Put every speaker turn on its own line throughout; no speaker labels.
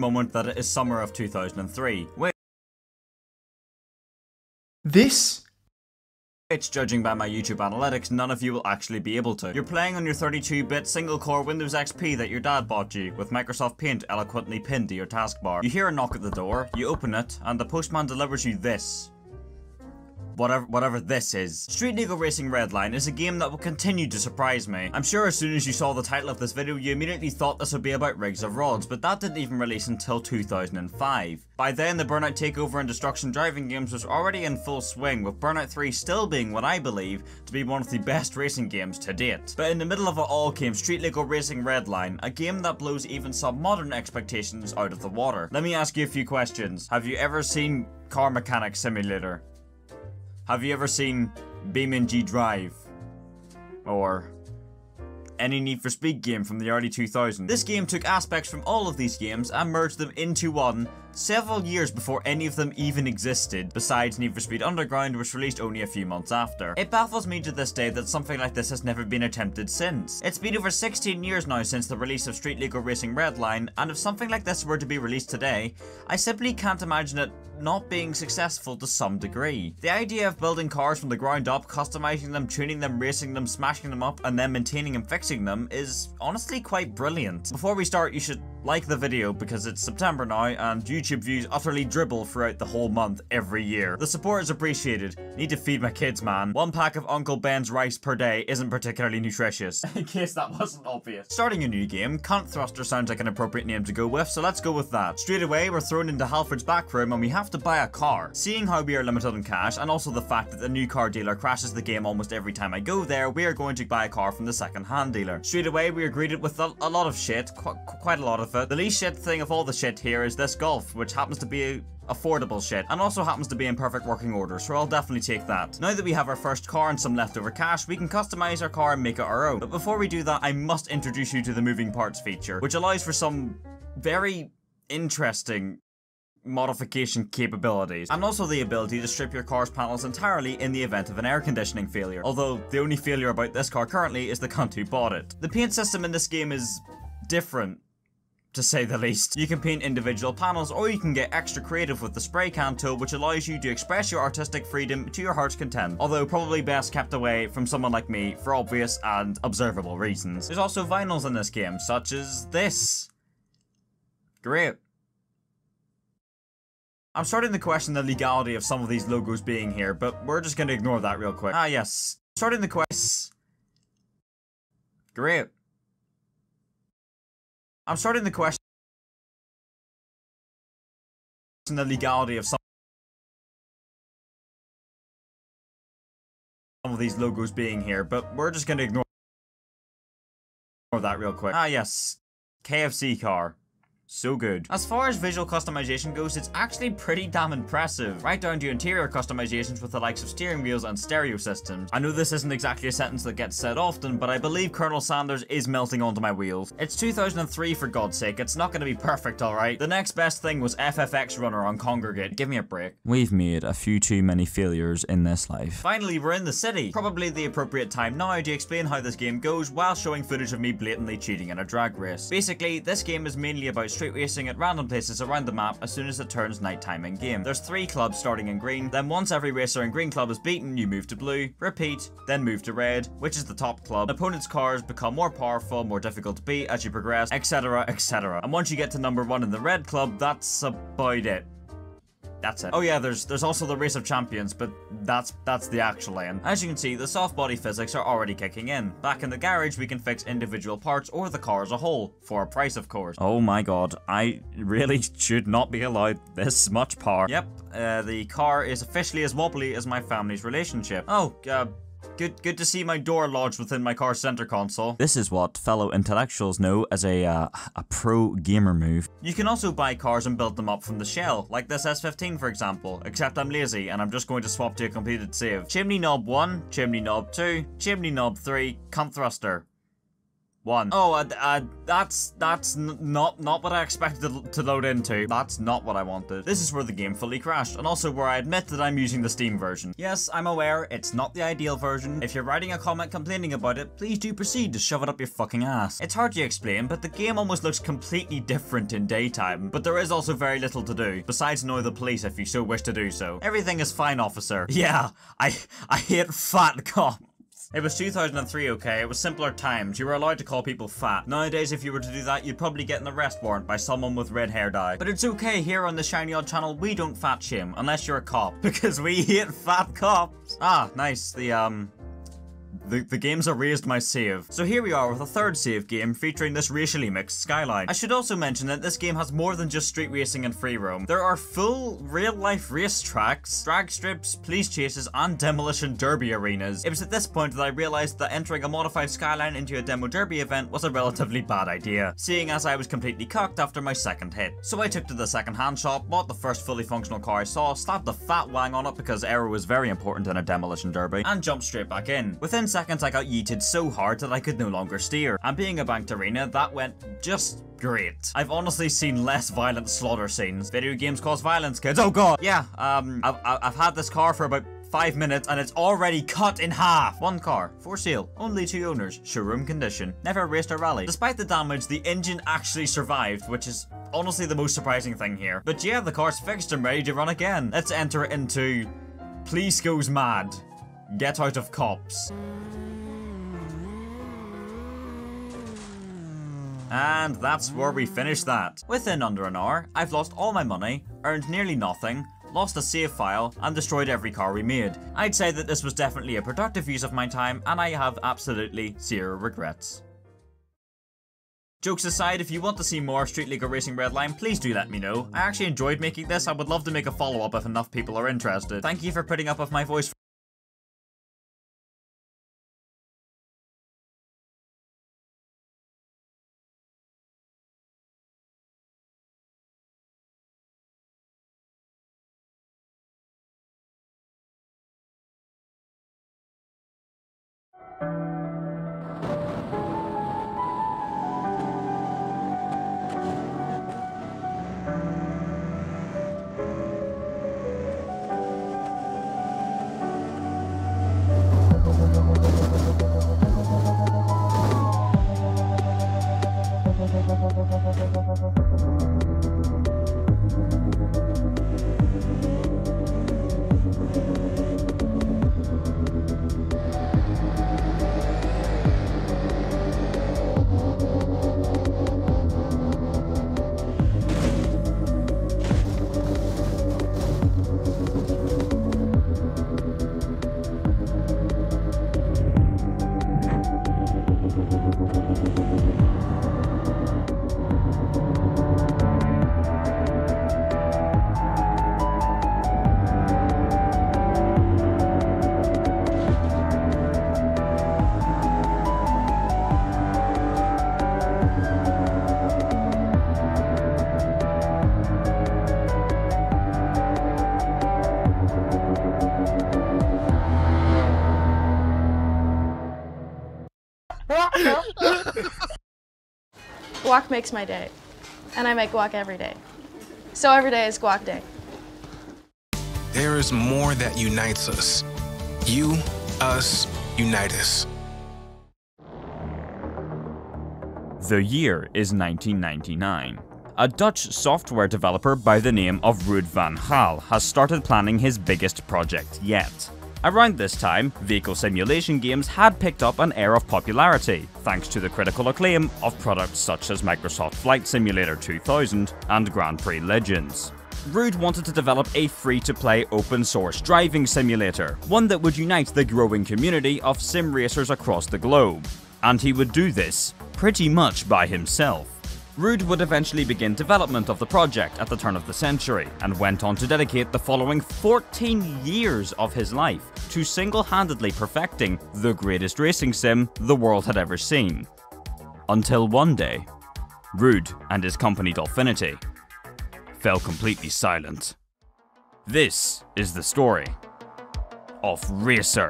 moment that it is summer of 2003.
This?
Which, judging by my YouTube analytics, none of you will actually be able to. You're playing on your 32-bit single-core Windows XP that your dad bought you, with Microsoft Paint eloquently pinned to your taskbar. You hear a knock at the door, you open it, and the postman delivers you this. Whatever this is. Street Legal Racing Redline is a game that will continue to surprise me. I'm sure as soon as you saw the title of this video, you immediately thought this would be about rigs of rods, but that didn't even release until 2005. By then, the Burnout Takeover and Destruction driving games was already in full swing, with Burnout 3 still being what I believe to be one of the best racing games to date. But in the middle of it all came Street Legal Racing Redline, a game that blows even some modern expectations out of the water. Let me ask you a few questions. Have you ever seen Car Mechanic Simulator? Have you ever seen BeamNG Drive? Or any Need for Speed game from the early 2000s? This game took aspects from all of these games and merged them into one several years before any of them even existed, besides Need for Speed Underground, which released only a few months after. It baffles me to this day that something like this has never been attempted since. It's been over 16 years now since the release of Street Legal Racing Redline, and if something like this were to be released today, I simply can't imagine it not being successful to some degree. The idea of building cars from the ground up, customizing them, tuning them, racing them, smashing them up, and then maintaining and fixing them is honestly quite brilliant. Before we start, you should like the video because it's September now and YouTube views utterly dribble throughout the whole month every year. The support is appreciated. Need to feed my kids, man. One pack of Uncle Ben's rice per day isn't particularly nutritious. In case that wasn't obvious. Starting a new game, Cunt Thruster sounds like an appropriate name to go with, so let's go with that. Straight away, we're thrown into Halford's back room and we have to buy a car. Seeing how we are limited on cash, and also the fact that the new car dealer crashes the game almost every time I go there, we are going to buy a car from the second-hand dealer. Straight away, we are greeted with a lot of shit, quite a lot of it. The least shit thing of all the shit here is this Golf, which happens to be affordable shit, and also happens to be in perfect working order, so I'll definitely take that. Now that we have our first car and some leftover cash, we can customize our car and make it our own. But before we do that, I must introduce you to the moving parts feature, which allows for some very interesting modification capabilities, and also the ability to strip your car's panels entirely in the event of an air conditioning failure, although the only failure about this car currently is the cunt who bought it. The paint system in this game is different, to say the least. You can paint individual panels, or you can get extra creative with the spray can tool, which allows you to express your artistic freedom to your heart's content, although probably best kept away from someone like me for obvious and observable reasons. There's also vinyls in this game, such as this. Great. I'm starting to question the legality of some of these logos being here, but we're just gonna ignore that real quick. Ah yes, starting the quest. Great. I'm starting to question the legality of some of these logos being here, but we're just gonna ignore that real quick. Ah yes, KFC car. So good. As far as visual customization goes, it's actually pretty damn impressive, right down to interior customizations with the likes of steering wheels and stereo systems. I know this isn't exactly a sentence that gets said often, but I believe Colonel Sanders is melting onto my wheels. It's 2003 for God's sake, it's not gonna be perfect, alright? The next best thing was FFX Runner on Congregate. Give me a break. We've made a few too many failures in this life. Finally, we're in the city. Probably the appropriate time now to explain how this game goes while showing footage of me blatantly cheating in a drag race. Basically, this game is mainly about street racing at random places around the map as soon as it turns nighttime in game. There's 3 clubs starting in green, then once every racer in green club is beaten, you move to blue, repeat, then move to red, which is the top club. Opponents' cars become more powerful, more difficult to beat as you progress, etc, etc. And once you get to number 1 in the red club, that's about it. That's it. Oh yeah, there's also the Race of Champions, but that's the actual aim. As you can see, the soft body physics are already kicking in. Back in the garage, we can fix individual parts or the car as a whole, for a price of course. Oh my god, I really should not be allowed this much power. Yep, the car is officially as wobbly as my family's relationship. Oh, Good to see my door lodged within my car's center console. This is what fellow intellectuals know as a pro gamer move. You can also buy cars and build them up from the shell, like this S15 for example, except I'm lazy and I'm just going to swap to a completed save. Chimney knob 1, chimney knob 2, chimney knob 3, cunt thruster. 1. Oh, that's not what I expected to load into. That's not what I wanted. This is where the game fully crashed, and also where I admit that I'm using the Steam version. Yes, I'm aware, it's not the ideal version. If you're writing a comment complaining about it, please do proceed to shove it up your fucking ass. It's hard to explain, but the game almost looks completely different in daytime, but there is also very little to do, besides annoy the police if you so wish to do so. Everything is fine, officer. Yeah, I hate fat cops. It was 2003, okay? It was simpler times. You were allowed to call people fat. Nowadays, if you were to do that, you'd probably get an arrest warrant by someone with red hair dye. But it's okay, here on the Shiny Odd channel, we don't fat shame, unless you're a cop. Because we hate fat cops. Ah, nice. The games erased my save. So here we are with a third save game featuring this racially mixed skyline. I should also mention that this game has more than just street racing and free roam. There are full real-life race tracks, drag strips, police chases, and demolition derby arenas. It was at this point that I realized that entering a modified skyline into a demo derby event was a relatively bad idea, seeing as I was completely cocked after my second hit. So I took to the second-hand shop, bought the first fully functional car I saw, slapped the fat wang on it because aero was very important in a demolition derby, and jumped straight back in. Within seconds I got yeeted so hard that I could no longer steer, and being a banked arena, that went just great. I've honestly seen less violent slaughter scenes. Video games cause violence, kids. Oh god! Yeah, I've had this car for about 5 minutes and it's already cut in half. One car, for sale, only 2 owners, showroom condition, never raced a rally. Despite the damage, the engine actually survived, which is honestly the most surprising thing here. But yeah, the car's fixed and ready to run again. Let's enter into Police Goes Mad. Get out of cops. And that's where we finish that. Within under an hour, I've lost all my money, earned nearly nothing, lost a save file, and destroyed every car we made. I'd say that this was definitely a productive use of my time, and I have absolutely 0 regrets. Jokes aside, if you want to see more Street League or Racing Redline, please do let me know. I actually enjoyed making this. I would love to make a follow-up if enough people are interested. Thank you for putting up with my voice.
Guac makes my day, and I make guac every day. So every day is guac day.
There is more that unites us. You, us, unite us.
The year is 1999. A Dutch software developer by the name of Ruud van Gaal has started planning his biggest project yet. Around this time, vehicle simulation games had picked up an air of popularity, thanks to the critical acclaim of products such as Microsoft Flight Simulator 2000 and Grand Prix Legends. Ruud wanted to develop a free-to-play open-source driving simulator, one that would unite the growing community of sim racers across the globe. And he would do this pretty much by himself. Ruud would eventually begin development of the project at the turn of the century, and went on to dedicate the following 14 years of his life to single-handedly perfecting the greatest racing sim the world had ever seen. Until one day, Ruud and his company Dolphinity fell completely silent. This is the story of Racer.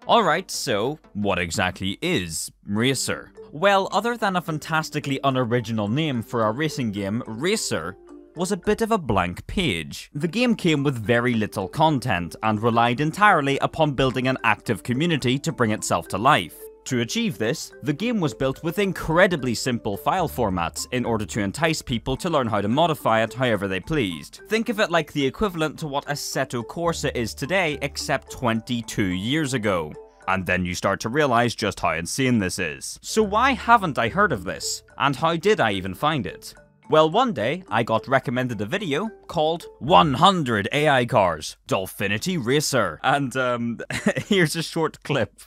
Alright, so what exactly is Racer? Well, other than a fantastically unoriginal name for a racing game, Racer was a bit of a blank page. The game came with very little content and relied entirely upon building an active community to bring itself to life. To achieve this, the game was built with incredibly simple file formats in order to entice people to learn how to modify it however they pleased. Think of it like the equivalent to what Assetto Corsa is today, except 22 years ago. And then you start to realize just how insane this is. So why haven't I heard of this? And how did I even find it? Well, one day, I got recommended a video called 100 AI Cars, Dolphinity Racer. And, here's a short clip.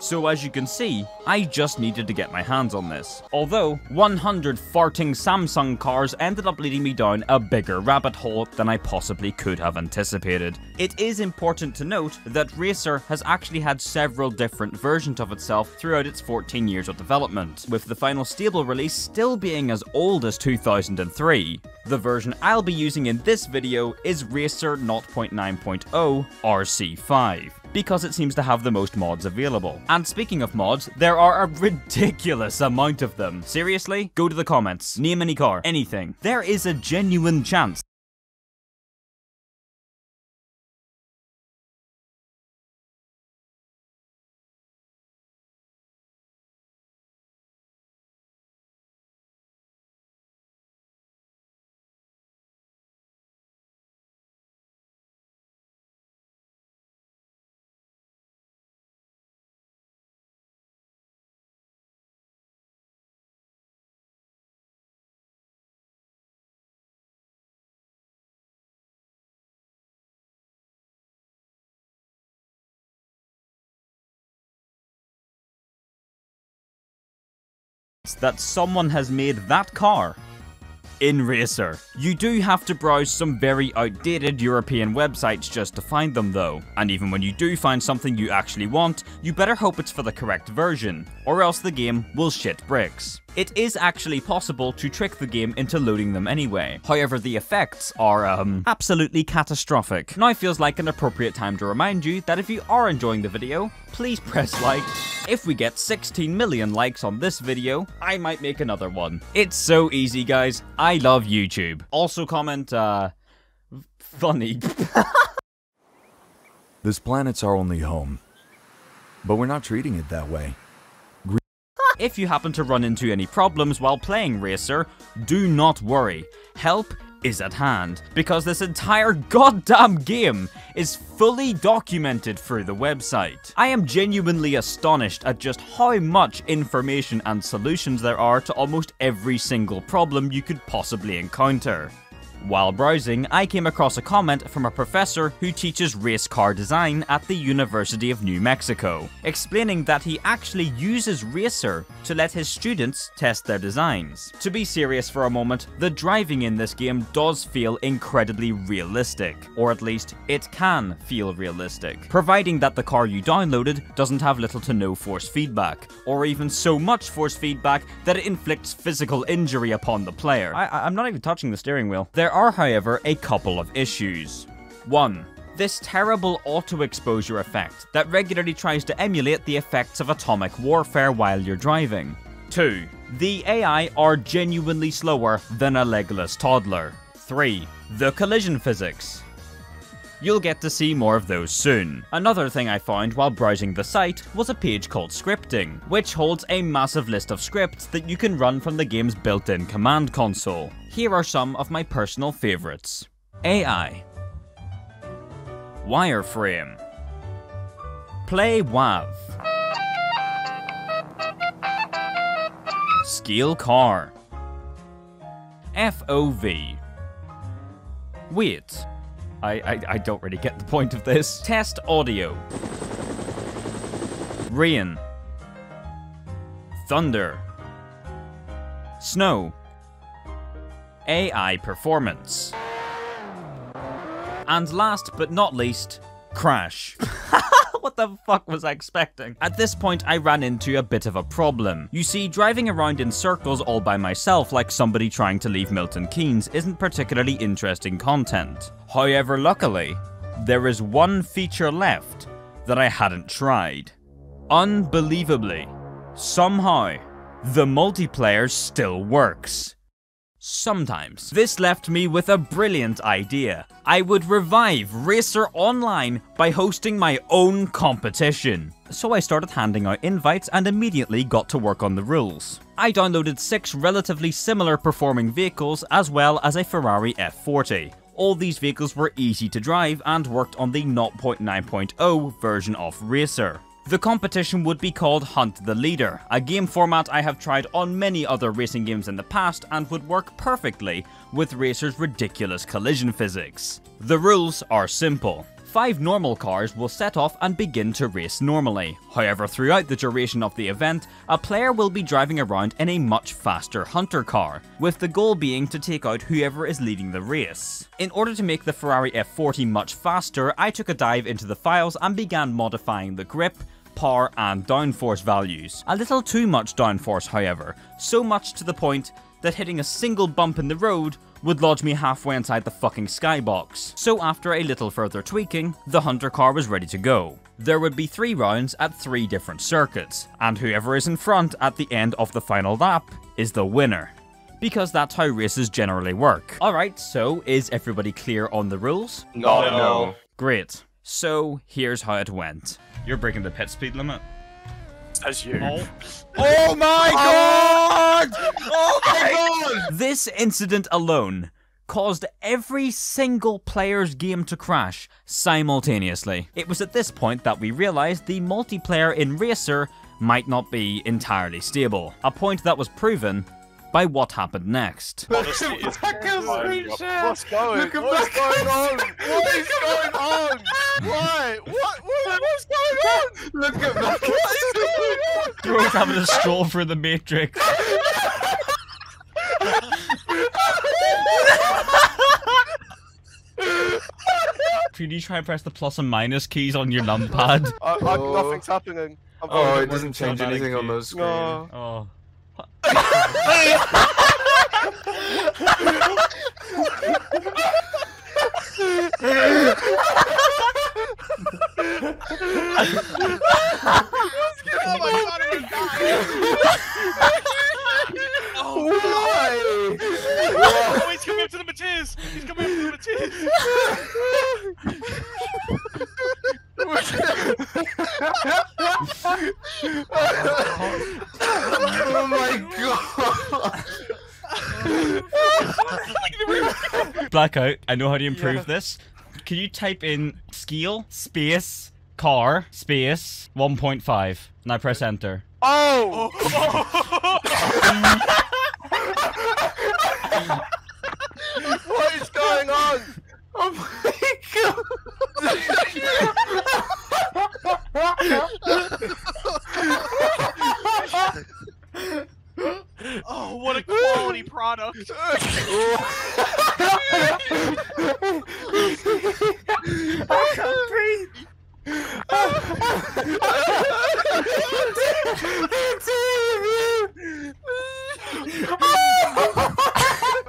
So as you can see, I just needed to get my hands on this. Although, 100 farting Samsung cars ended up leading me down a bigger rabbit hole than I possibly could have anticipated. It is important to note that Racer has actually had several different versions of itself throughout its 14 years of development, with the final stable release still being as old as 2003. The version I'll be using in this video is Racer 0.9.0 RC5. Because it seems to have the most mods available. And speaking of mods, there are a ridiculous amount of them. Seriously? Go to the comments, name any car, anything. There is a genuine chance that someone has made that car in Racer. You do have to browse some very outdated European websites just to find them though, and even when you do find something you actually want, you better hope it's for the correct version, or else the game will shit bricks. It is actually possible to trick the game into loading them anyway. However, the effects are, absolutely catastrophic. Now feels like an appropriate time to remind you that if you are enjoying the video, please press like. If we get 16 million likes on this video, I might make another one. It's so easy, guys. I love YouTube. Also comment, funny.
This planet's our only home, but we're not treating it that way.
If you happen to run into any problems while playing Racer, do not worry. Help is at hand, because this entire goddamn game is fully documented through the website. I am genuinely astonished at just how much information and solutions there are to almost every single problem you could possibly encounter. While browsing, I came across a comment from a professor who teaches race car design at the University of New Mexico, explaining that he actually uses Racer to let his students test their designs. To be serious for a moment, the driving in this game does feel incredibly realistic, or at least it can feel realistic, providing that the car you downloaded doesn't have little to no force feedback, or even so much force feedback that it inflicts physical injury upon the player. I'm not even touching the steering wheel. There are, however, a couple of issues. 1. This terrible auto-exposure effect that regularly tries to emulate the effects of atomic warfare while you're driving. 2. The AI are genuinely slower than a legless toddler. 3. The collision physics. You'll get to see more of those soon. Another thing I found while browsing the site was a page called Scripting, which holds a massive list of scripts that you can run from the game's built-in command console. Here are some of my personal favorites. AI. Wireframe. Play WAV. Scale Car. FOV. Wait. I don't really get the point of this. Test audio. Rain. Thunder. Snow. AI performance. And last but not least, crash. What the fuck was I expecting? At this point, I ran into a bit of a problem. You see, driving around in circles all by myself like somebody trying to leave Milton Keynes isn't particularly interesting content. However, luckily, there is one feature left that I hadn't tried. Unbelievably, somehow, the multiplayer still works. Sometimes. This left me with a brilliant idea. I would revive Racer Online by hosting my own competition. So I started handing out invites and immediately got to work on the rules. I downloaded 6 relatively similar performing vehicles as well as a Ferrari F40. All these vehicles were easy to drive and worked on the 0.9.0 version of Racer. The competition would be called Hunt the Leader, a game format I have tried on many other racing games in the past and would work perfectly with Racer's ridiculous collision physics. The rules are simple. 5 normal cars will set off and begin to race normally. However, throughout the duration of the event, a player will be driving around in a much faster hunter car, with the goal being to take out whoever is leading the race. In order to make the Ferrari F40 much faster, I took a dive into the files and began modifying the grip, power and downforce values. A little too much downforce, however, so much to the point that hitting a single bump in the road would lodge me halfway inside the fucking skybox. So after a little further tweaking, the hunter car was ready to go. There would be 3 rounds at 3 different circuits, and whoever is in front at the end of the final lap is the winner. Because that's how races generally work. Alright, so is everybody clear on the rules?
No.
Great. So here's how it went. You're breaking the pit speed limit.
As you.
Oh my god! Oh my god! This incident alone caused every single player's game to crash simultaneously. It was at this point that we realized the multiplayer in Racer might not be entirely stable, a point that was proven by what happened next.
Honestly, it's what's going on? What is going on? Why? What's going on? Look at that. What is going on?
Bro's having a stroll through the Matrix. Can you try and press the plus and minus keys on your numpad?
Nothing's happening.
Oh, it doesn't change anything on those screen.
No.
Oh.
Oh my god, I'm why?
Oh, he's coming up to the Matisse! He's coming up to the
Oh my god!
Blackout, I know how to improve this. Can you type in scale space car space 1.5? Now press enter.
Oh! What is going on? Oh my god!
Oh, what a quality product!
I can't breathe.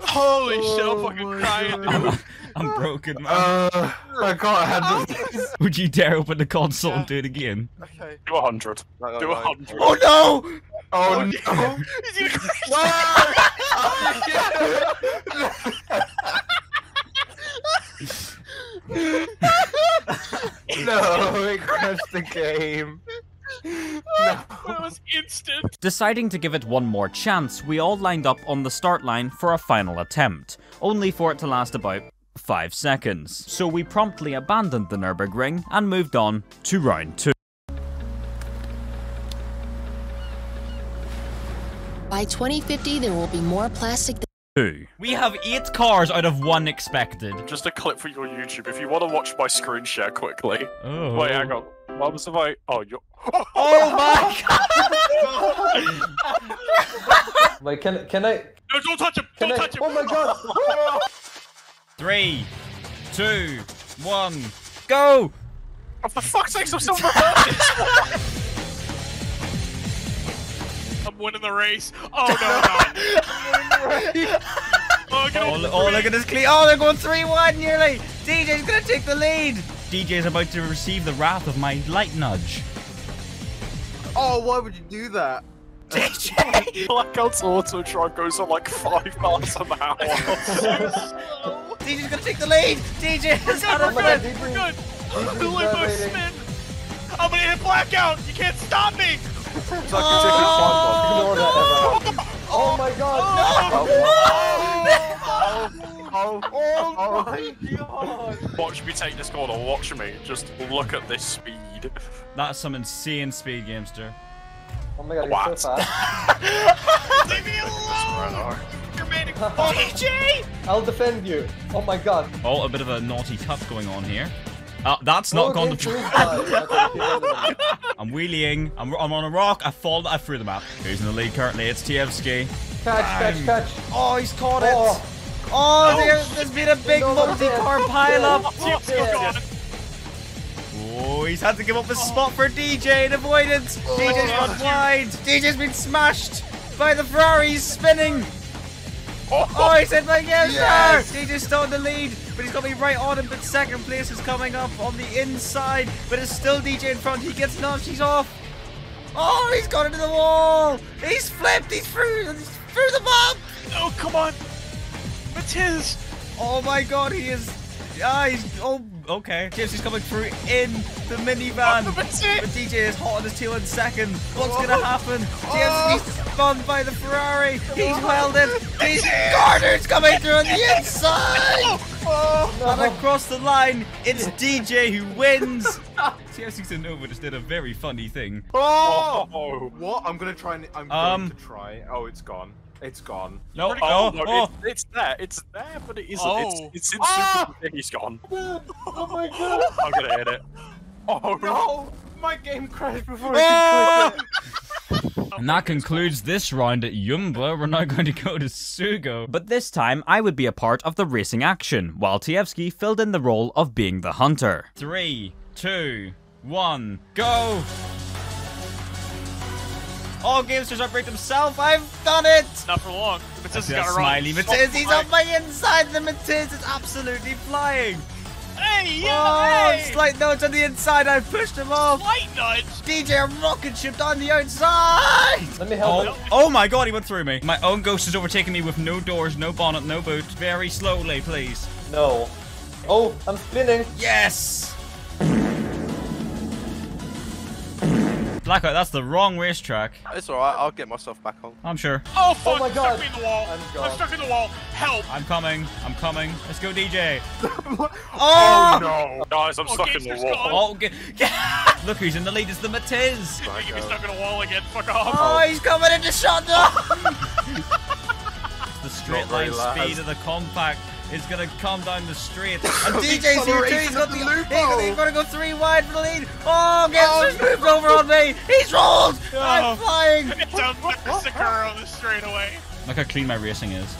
Holy shit, I'm fucking crying.
I'm broken, man.
I can't handle this.
Would you dare open the console and do it again?
Okay.
Do 100.
No,
Do
no.
100.
Oh no!
Oh no!
He's gonna crash.
No, it crashed the game. No.
That was instant.
Deciding to give it one more chance, we all lined up on the start line for a final attempt, only for it to last about 5 seconds. So we promptly abandoned the Nürburgring and moved on to round 2.
By 2050, there will be more plastic than
We have 8 cars out of 1 expected.
Just a clip for your YouTube if you want to watch my screen share quickly.
Oh.
Wait, hang on. What was the way? Oh, you're.
Oh my god!
Wait, can I?
No, don't touch him! Don't touch him!
Oh my god!
3, 2, 1, go!
Oh, for fuck's sake, I'm still reversing. I'm winning the race. Oh no,
Oh, look at this clean. Oh, they're going 3-1 nearly. DJ's gonna take the lead. DJ's about to receive the wrath of my light nudge.
Oh, why would you do that?
DJ!
Blackout's auto drive goes on like 5 miles an hour.
DJ's gonna take the lead. DJ has had a
We're good. The limbo spin. I'm gonna hit blackout. You can't stop me.
Oh my god!
Oh my god!
Watch me take this corner. Watch me. Just look at this speed.
That's some insane speed, Gamester.
Oh my god, he's
What?
so fast.
Leave me alone. You're made
DJ!
I'll defend you. Oh my god.
Oh, a bit of a naughty cut going on here. That's not gone to I'm wheeling. I'm on a rock. I fall. I threw the map. Who's in the lead currently? It's TFSky.
Catch.
Oh, he's caught it. Oh, there's been a big multi-car pileup. Oh, he's had to give up his spot for DJ in avoidance. DJ's run wide. DJ's been smashed by the Ferrari. He's spinning. Oh, he's hit my Gamester! Yes. DJ's still in the lead, but he's got me right on him, but second place is coming up on the inside, but it's still DJ in front. He gets nudged, he's off. Oh, he's got into the wall. He's flipped, he's through the map.
Oh, come on. It's his.
Oh my god, he is. Oh, okay. James is coming through in the minivan. But DJ is hot on his tail in second. What's gonna happen? James is spun by the Ferrari. He's welded. Gardner's coming through on the inside. And across the line, it's DJ who wins. TFC Nova just did a very funny thing.
Oh! What? I'm going to try. Oh, it's gone. It's gone.
No,
it's there, but it isn't. It's in super. He's gone.
Oh my god.
I'm gonna hit it.
Oh no! My game crashed before I could click it.
And that concludes this round at Yumba. We're now going to go to Sugo. But this time, I would be a part of the racing action, while Tievsky filled in the role of being the hunter. 3, 2, 1, go! Oh, Gamester's outbreak himself. I've done it.
Not for long. The Matiz got it
Smiley Matiz. He's on my inside. The Matiz is absolutely flying.
Hey, yeah.
Oh, slight nudge on the inside. I pushed him off.
Slight nudge.
DJ rocket ship on the outside.
Let me help him.
Oh my god, he went through me. My own ghost is overtaking me with no doors, no bonnet, no boot. Very slowly, please.
No. Oh, I'm spinning.
Yes. Blackout, that's the wrong racetrack.
It's alright, I'll get myself back on.
I'm sure.
Oh fuck!
Oh my god!
Stuck me in the wall. I'm stuck in the wall. Help!
I'm coming. Let's go, DJ.
Oh no! Guys, I'm stuck in the wall.
Oh, look who's in the lead. It's the Matiz.
You get stuck in a wall again. Fuck off.
Oh, he's coming into shot. The straight line speed of the compact is gonna come down the straight. And DJ's here too. He's gonna go 3 wide for the lead. Oh, Gamster's moved over on me. He's rolled. I'm flying.
It's a massacre on the straightaway.
Look how clean my racing is.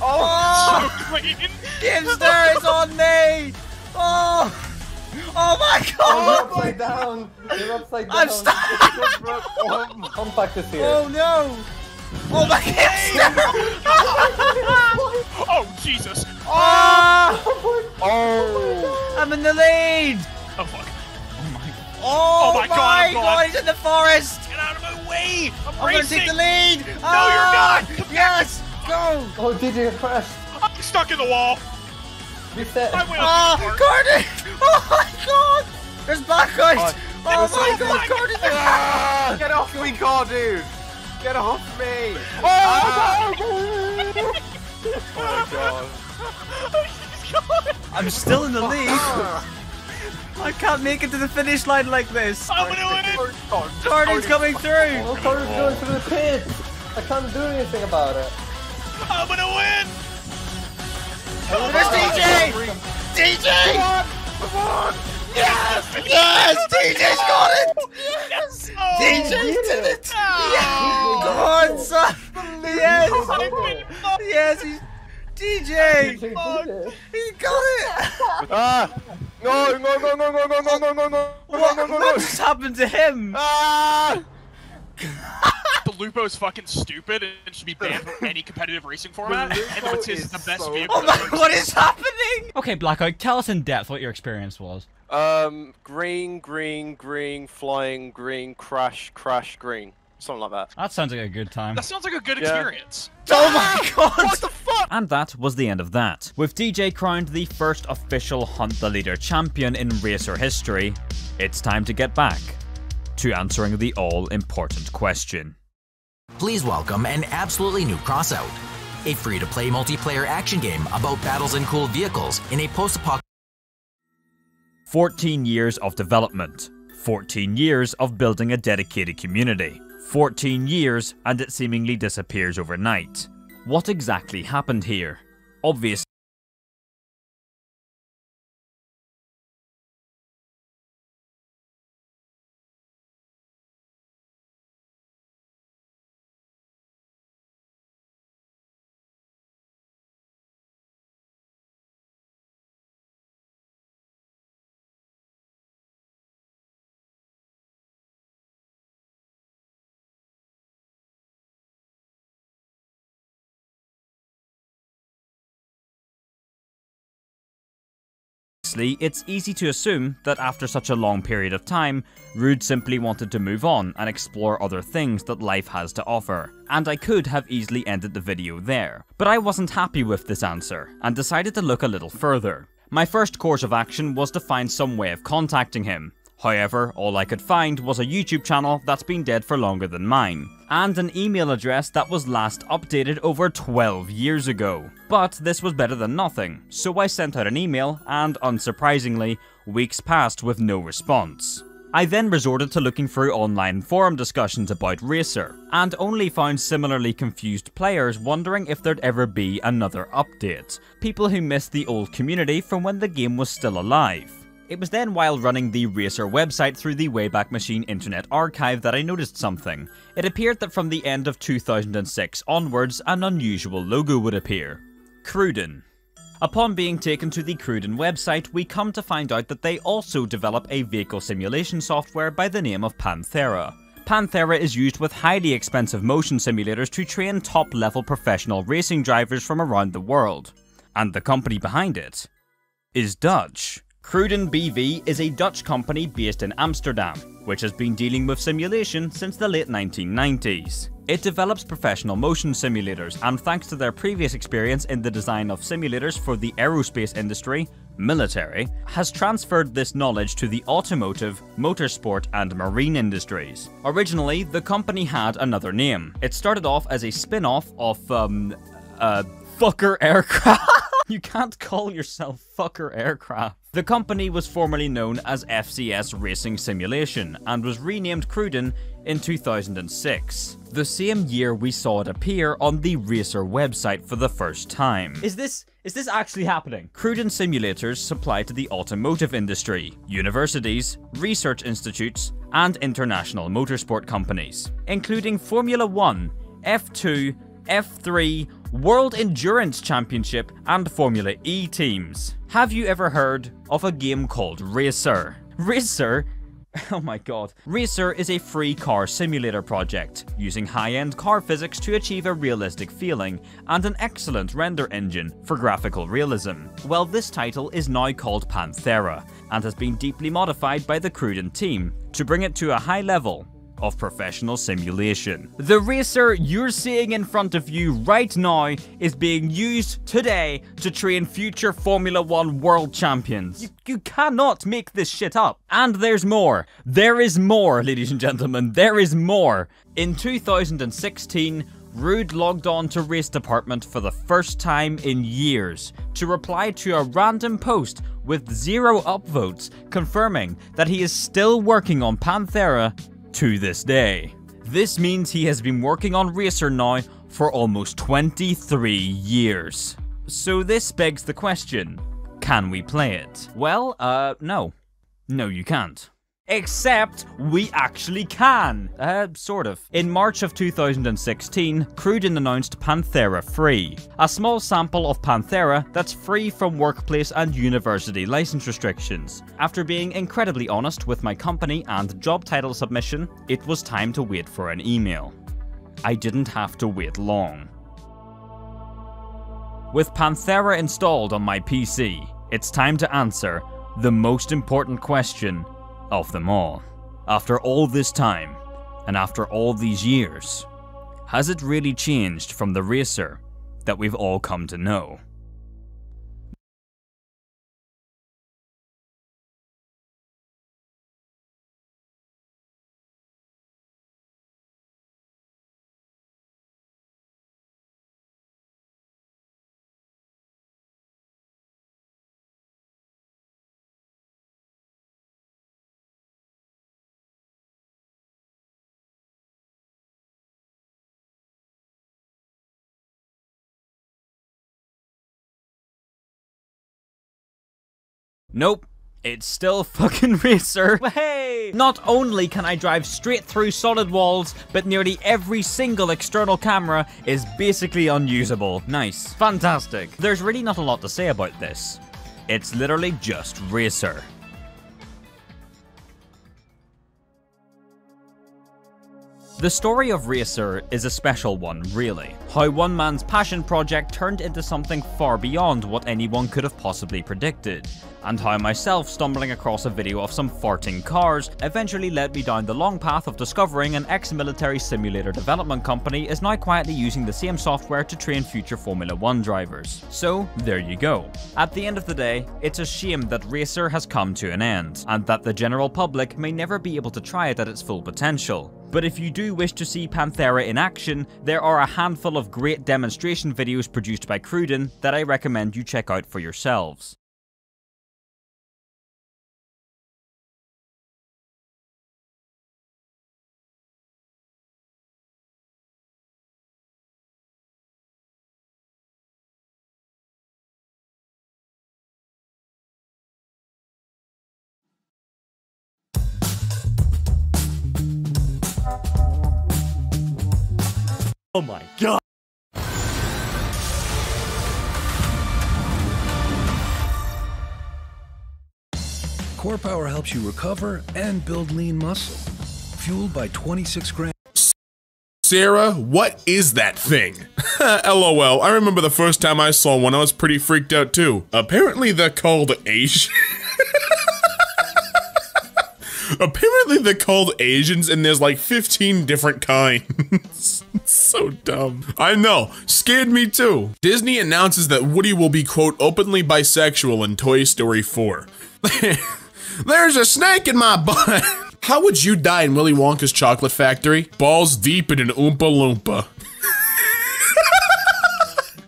Oh, so clean.
Gamster is on me. Oh my god.
You're upside down. You're upside down.
I'm stuck.
Compact is here.
Oh no. Oh my god!
Oh Jesus!
Oh!
Oh!
I'm in the lead!
Oh fuck!
Oh
my
god!
God.
He's in the forest!
Get out of my way! I'm
gonna
racing!
take the lead!
No, you're not!
Yes! Go!
Oh, DJ crashed.
I'm stuck in the wall!
Reset.
I went
Oh,
up
Cardi! Oh my god! There's Blackout! Oh my god, Cardi!
Get off me, car dude! Get off me!
Oh
my god.
I'm still in the lead! I can't make it to the finish line like this!
I'm gonna win it!
Cardi's coming through!
Oh, Carter's going through the pit. I can't do anything about it.
I'm gonna win!
There's DJ! DJ!
Come on!
Yes! Yes! DJ's got it!
Yes!
DJ did it! Yes! Come on, son! Yes! Yes! DJ!
DJ did it.
He got it!
No, no, no, no, no, no, no, no, no, no.
What just happened to him?
Ah!
The Lupo's fucking stupid and should be banned from any competitive racing format. And what's his the best
so
vehicle?
Oh my, what is happening? Okay, Blackout, tell us in depth what your experience was.
Green, green, green, flying, green, crash, crash, green. Something like that.
That sounds like a good time.
That sounds like a good experience.
Oh my god!
What the fuck?
And that was the end of that. With DJ crowned the first official Hunt the Leader champion in racer history, it's time to get back to answering the all-important question.
Please welcome an absolutely new Crossout, a free-to-play multiplayer action game about battles and cool vehicles in a post-apocalyptic
14 years of development, 14 years of building a dedicated community, 14 years and it seemingly disappears overnight. What exactly happened here? Obviously, it's easy to assume that after such a long period of time, Rude simply wanted to move on and explore other things that life has to offer. And I could have easily ended the video there. But I wasn't happy with this answer, and decided to look a little further. My first course of action was to find some way of contacting him. However, all I could find was a YouTube channel that's been dead for longer than mine, and an email address that was last updated over 12 years ago. But this was better than nothing, so I sent out an email, and unsurprisingly, weeks passed with no response. I then resorted to looking through online forum discussions about Racer, and only found similarly confused players wondering if there'd ever be another update. People who missed the old community from when the game was still alive. It was then while running the Racer website through the Wayback Machine Internet Archive that I noticed something. It appeared that from the end of 2006 onwards, an unusual logo would appear. Cruden. Upon being taken to the Cruden website, we come to find out that they also develop a vehicle simulation software by the name of Panthera. Panthera is used with highly expensive motion simulators to train top-level professional racing drivers from around the world. And the company behind it is Dutch. Cruden BV is a Dutch company based in Amsterdam, which has been dealing with simulation since the late 1990s. It develops professional motion simulators, and thanks to their previous experience in the design of simulators for the aerospace industry, military, has transferred this knowledge to the automotive, motorsport and marine industries. Originally, the company had another name. It started off as a spin-off of, Fucker Aircraft. You can't call yourself Fucker Aircraft. The company was formerly known as FCS Racing Simulation and was renamed Cruden in 2006. The same year we saw it appear on the Racer website for the first time. Is this actually happening? Cruden simulators supply to the automotive industry, universities, research institutes, and international motorsport companies, including Formula 1, F2, F3, World Endurance Championship, and Formula E teams. Have you ever heard of a game called Racer? Racer? Oh my god. Racer is a free car simulator project, using high-end car physics to achieve a realistic feeling and an excellent render engine for graphical realism. Well, this title is now called Panthera, and has been deeply modified by the Cruden team to bring it to a high level of professional simulation. The Racer you're seeing in front of you right now is being used today to train future Formula 1 world champions. You cannot make this shit up. And there's more. There is more, ladies and gentlemen. There is more. In 2016, Rude logged on to Race Department for the first time in years to reply to a random post with 0 upvotes, confirming that he is still working on Panthera to this day. This means he has been working on Racer now for almost 23 years. So this begs the question, can we play it? Well, no. No, you can't.
Except we actually can. Sort of. In March of 2016, Cruden announced Panthera Free, a small sample of Panthera that's free from workplace and university license restrictions. After being incredibly honest with my company and job title submission, it was time to wait for an email. I didn't have to wait long. With Panthera installed on my PC, it's time to answer the most important question of them all. After all this time, and after all these years, has it really changed from the racer that we've all come to know? Nope. It's still fucking Racer. Hey! Not only can I drive straight through solid walls, but nearly every single external camera is basically unusable. Nice. Fantastic. There's really not a lot to say about this. It's literally just Racer. The story of Racer is a special one, really. How one man's passion project turned into something far beyond what anyone could have possibly predicted, and how myself stumbling across a video of some farting cars eventually led me down the long path of discovering an ex-military simulator development company is now quietly using the same software to train future Formula 1 drivers. So, there you go. At the end of the day, it's a shame that Racer has come to an end, and that the general public may never be able to try it at its full potential. But if you do wish to see Panthera in action, there are a handful of great demonstration videos produced by Cruden that I recommend you check out for yourselves. Oh my god!
Core Power helps you recover and build lean muscle. Fueled by 26 grams.
Sarah, what is that thing? LOL, I remember the first time I saw one, I was pretty freaked out too. Apparently they're called Asian. Apparently they're called Asians and there's like 15 different kinds. So dumb. I know, scared me too. Disney announces that Woody will be, quote, openly bisexual in Toy Story 4. There's a snake in my butt. How would you die in Willy Wonka's chocolate factory? Balls deep in an Oompa Loompa.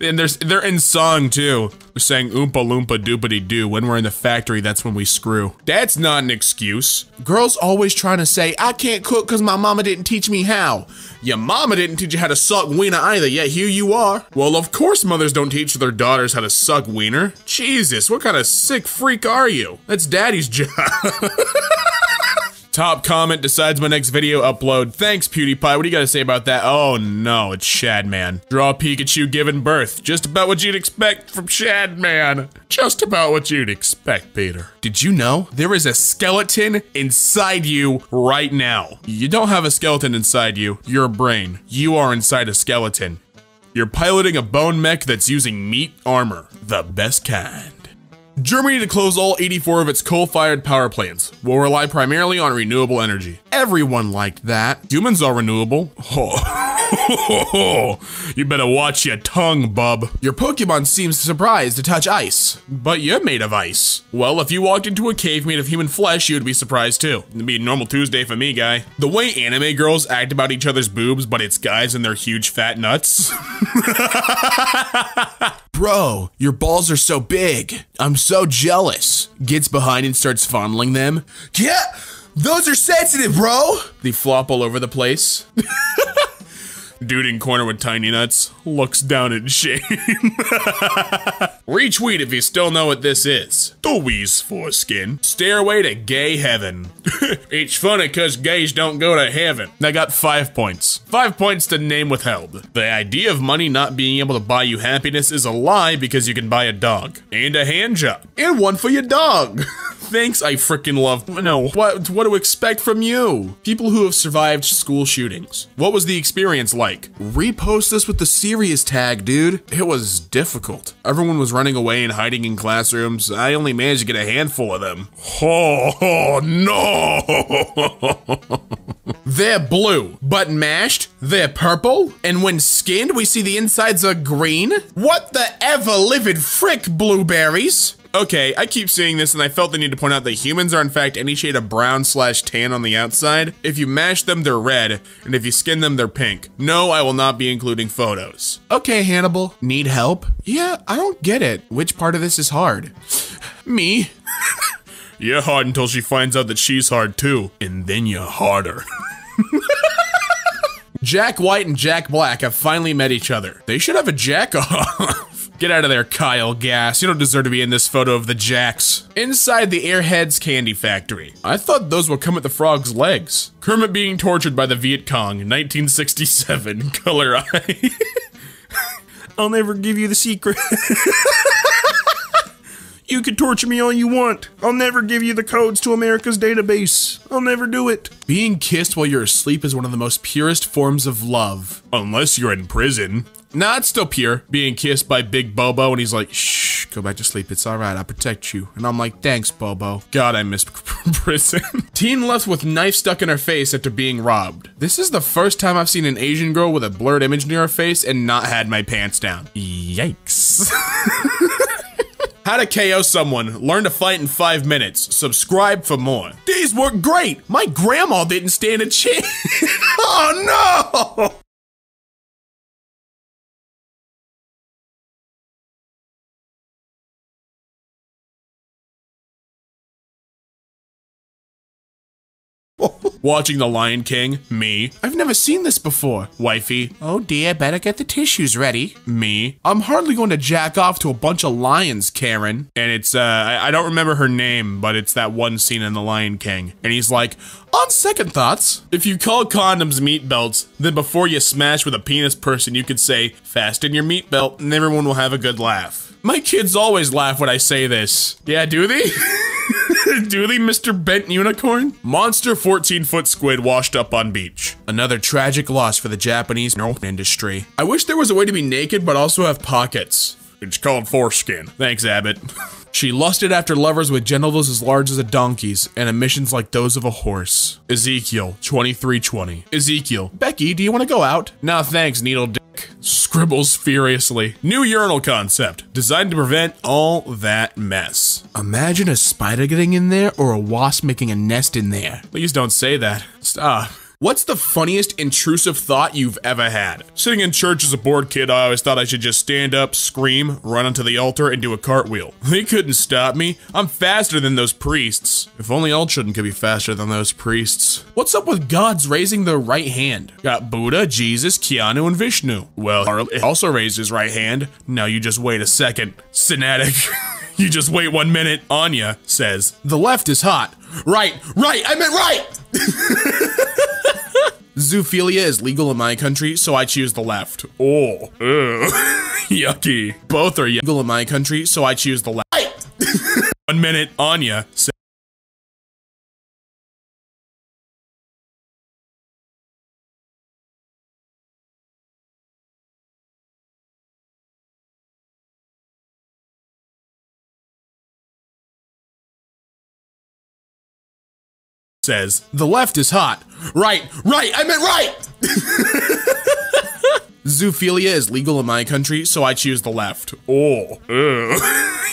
And they're in song too. They're saying Oompa Loompa doopity doo. When we're in the factory, that's when we screw. That's not an excuse. Girls always trying to say, I can't cook because my mama didn't teach me how. Your mama didn't teach you how to suck wiener either, yet here you are. Well, of course mothers don't teach their daughters how to suck wiener. Jesus, what kind of sick freak are you? That's daddy's job. Top comment decides my next video upload. Thanks, PewDiePie. What do you gotta say about that? Oh no, it's Shadman. Draw Pikachu giving birth. Just about what you'd expect from Shadman. Just about what you'd expect, Peter. Did you know there is a skeleton inside you right now? You don't have a skeleton inside you. You're a brain. You are inside a skeleton. You're piloting a bone mech that's using meat armor. The best kind. Germany to close all 84 of its coal-fired power plants. Will rely primarily on renewable energy. Everyone liked that. Humans are renewable. Oh. You better watch your tongue, bub. Your Pokemon seems surprised to touch ice. But you're made of ice. Well, if you walked into a cave made of human flesh, you'd be surprised too. It'd be a normal Tuesday for me, guy. The way anime girls act about each other's boobs, but it's guys and their huge fat nuts. Bro, your balls are so big. I'm so jealous. Gets behind and starts fondling them. Yeah, those are sensitive, bro. They flop all over the place. Dude in corner with tiny nuts looks down in shame. Retweet if you still know what this is. Dewey's foreskin. Stairway to gay heaven. It's funny cause gays don't go to heaven. I got 5 points. 5 points to name withheld. The idea of money not being able to buy you happiness is a lie because you can buy a dog. And a hand job. And one for your dog. Thanks, I freaking love. No, what to expect from you? People who have survived school shootings. What was the experience like? Repost this with the serious tag, dude. It was difficult. Everyone was running away and hiding in classrooms. I only managed to get a handful of them. Oh no! They're blue, but mashed, they're purple, and when skinned, we see the insides are green? What the ever-living frick, blueberries? Okay, I keep seeing this and I felt the need to point out that humans are in fact any shade of brown/tan on the outside. If you mash them, they're red, and if you skin them, they're pink. No, I will not be including photos. Okay, Hannibal. Need help? Yeah, I don't get it. Which part of this is hard? Me? You're hard until she finds out that she's hard too, and then you're harder. Jack White and Jack Black have finally met each other. They should have a jack-off. Get out of there, Kyle Gass. You don't deserve to be in this photo of the Jacks. Inside the Airheads Candy Factory. I thought those would come with the frog's legs. Kermit being tortured by the Viet Cong, 1967, color eye. I'll never give you the secret. You can torture me all you want. I'll never give you the codes to America's database. I'll never do it. Being kissed while you're asleep is one of the most purest forms of love. Unless you're in prison. Nah, it's still pure. Being kissed by Big Bobo and he's like, shh, go back to sleep. It's all right. I'll protect you. And I'm like, thanks, Bobo. God, I miss prison. Teen left with knife stuck in her face after being robbed. This is the first time I've seen an Asian girl with a blurred image near her face and not had my pants down. Yikes. How to KO someone. Learn to fight in 5 minutes. Subscribe for more. These work great. My grandma didn't stand a chance. Oh no! Watching The Lion King, me. I've never seen this before, wifey. Oh dear, better get the tissues ready. Me. I'm hardly going to jack off to a bunch of lions, Karen. And it's, I don't remember her name, but it's that one scene in The Lion King. And he's like, on second thoughts, if you call condoms meat belts, then before you smash with a penis person, you could say, fasten your meat belt, and everyone will have a good laugh. My kids always laugh when I say this. Yeah, do they? Do they, Mr. Bent Unicorn? Monster 14-foot squid washed up on beach. Another tragic loss for the Japanese industry. I wish there was a way to be naked but also have pockets. It's called foreskin. Thanks, Abbott. She lusted after lovers with genitals as large as a donkey's and emissions like those of a horse. Ezekiel, 2320. Ezekiel, Becky, do you want to go out? No, thanks, needle dick. Scribbles furiously. New urinal concept, designed to prevent all that mess. Imagine a spider getting in there or a wasp making a nest in there. Please don't say that. Stop. What's the funniest intrusive thought you've ever had? Sitting in church as a bored kid, I always thought I should just stand up, scream, run onto the altar, and do a cartwheel. They couldn't stop me. I'm faster than those priests. If only all children could be faster than those priests. What's up with gods raising their right hand? Got Buddha, Jesus, Keanu, and Vishnu. Well, Harley also raised his right hand. Now you just wait a second. Synatic. You just wait 1 minute. Anya says, the left is hot. Right, I meant right! Zoophilia is legal in my country, so I choose the left. Oh, yucky. Both are legal in my country, so I choose the left. 1 minute, Anya says, the left is hot. Right, I meant right! Zoophilia is legal in my country, so I choose the left. Oh,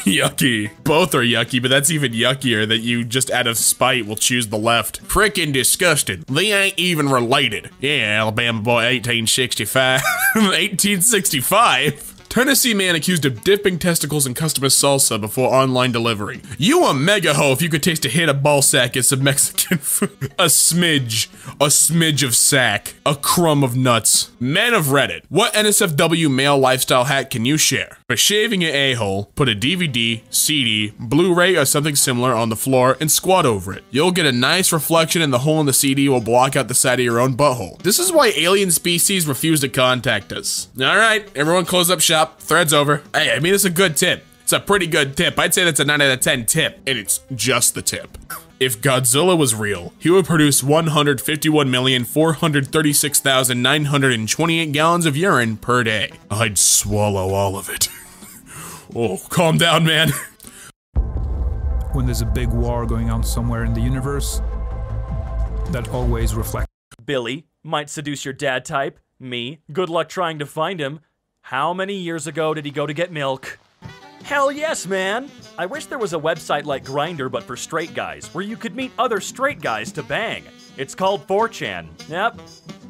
yucky. Both are yucky, but that's even yuckier that you just out of spite will choose the left. Frickin' disgusting. They ain't even related. Yeah, Alabama boy, 1865. 1865? Tennessee man accused of dipping testicles in customer salsa before online delivery. You a mega hoe if you could taste a hit of ball sack in some Mexican food. A smidge of sack, a crumb of nuts. Men of Reddit, what NSFW male lifestyle hack can you share? By shaving your a-hole, put a DVD, CD, Blu-ray or something similar on the floor and squat over it. You'll get a nice reflection and the hole in the CD will block out the side of your own butthole. This is why alien species refuse to contact us. Alright, everyone close up shop, thread's over. Hey, I mean it's a good tip. It's a pretty good tip. I'd say that's a 9 out of 10 tip, and it's just the tip. If Godzilla was real, he would produce 151,436,928 gallons of urine per day. I'd swallow all of it. Oh, calm down, man.
When there's a big war going on somewhere in the universe, that always reflects.
Billy might seduce your dad type. Me, good luck trying to find him. How many years ago did he go to get milk? Hell yes, man! I wish there was a website like Grindr but for straight guys, where you could meet other straight guys to bang. It's called 4chan. Yep.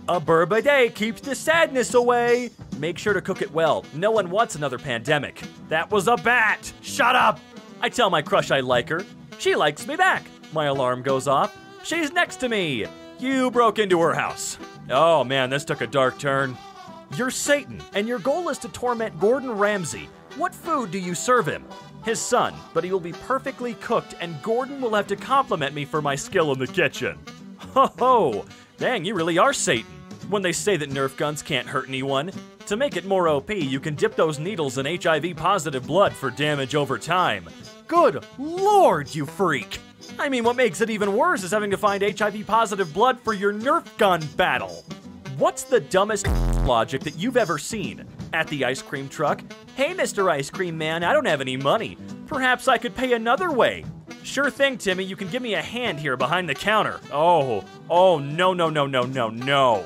A burb a day keeps the sadness away. Make sure to cook it well. No one wants another pandemic. That was a bat! Shut up! I tell my crush I like her. She likes me back. My alarm goes off. She's next to me. You broke into her house. Oh man, this took a dark turn. You're Satan, and your goal is to torment Gordon Ramsay. What food do you serve him? His son, but he will be perfectly cooked, and Gordon will have to compliment me for my skill in the kitchen. Ho ho! Dang, you really are Satan. When they say that Nerf guns can't hurt anyone, to make it more OP, you can dip those needles in HIV-positive blood for damage over time. Good lord, you freak! I mean, what makes it even worse is having to find HIV-positive blood for your Nerf gun battle. What's the dumbest logic that you've ever seen? At the ice cream truck, hey Mr. Ice Cream Man, I don't have any money. Perhaps I could pay another way. Sure thing, Timmy, you can give me a hand here behind the counter. Oh, no.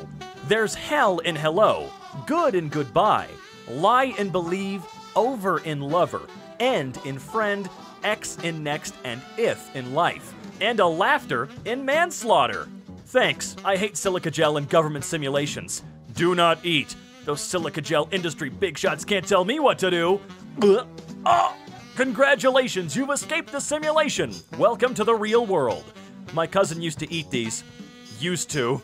There's hell in hello, good in goodbye, lie in believe, over in lover, end in friend, X in next, and if in life, and a laughter in manslaughter. Thanks, I hate silica gel and government simulations. Do not eat. Those silica gel industry big shots can't tell me what to do. Oh, congratulations, you've escaped the simulation. Welcome to the real world. My cousin used to eat these. Used to.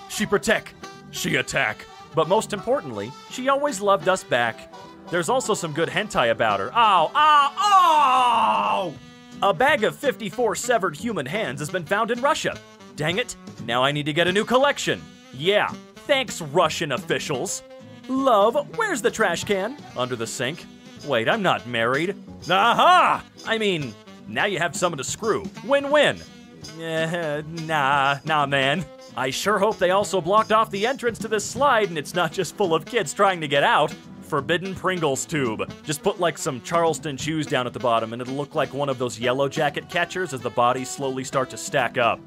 She protect, she attack. But most importantly, she always loved us back. There's also some good hentai about her. Ow, ow, ow! A bag of 54 severed human hands has been found in Russia. Dang it, now I need to get a new collection. Yeah, thanks Russian officials. Love, where's the trash can? Under the sink. Wait, I'm not married. Aha! I mean, now you have someone to screw. Win-win. Nah, man. I sure hope they also blocked off the entrance to this slide and it's not just full of kids trying to get out. Forbidden Pringles tube. Just put like some Charleston chews down at the bottom and it'll look like one of those yellow jacket catchers as the bodies slowly start to stack up.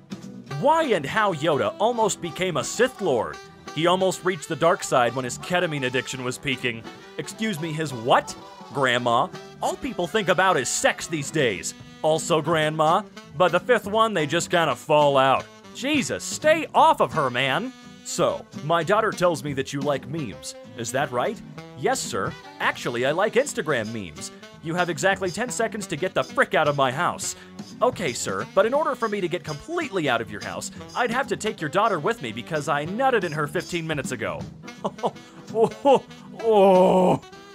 Why and how Yoda almost became a Sith Lord. He almost reached the dark side when his ketamine addiction was peaking. Excuse me, his what? Grandma. All people think about is sex these days. Also Grandma. By the fifth one, they just kind of fall out. Jesus, stay off of her, man. So, my daughter tells me that you like memes. Is that right? Yes, sir. Actually, I like Instagram memes. You have exactly 10 seconds to get the frick out of my house. Okay, sir, but in order for me to get completely out of your house, I'd have to take your daughter with me because I nutted in her 15 minutes ago.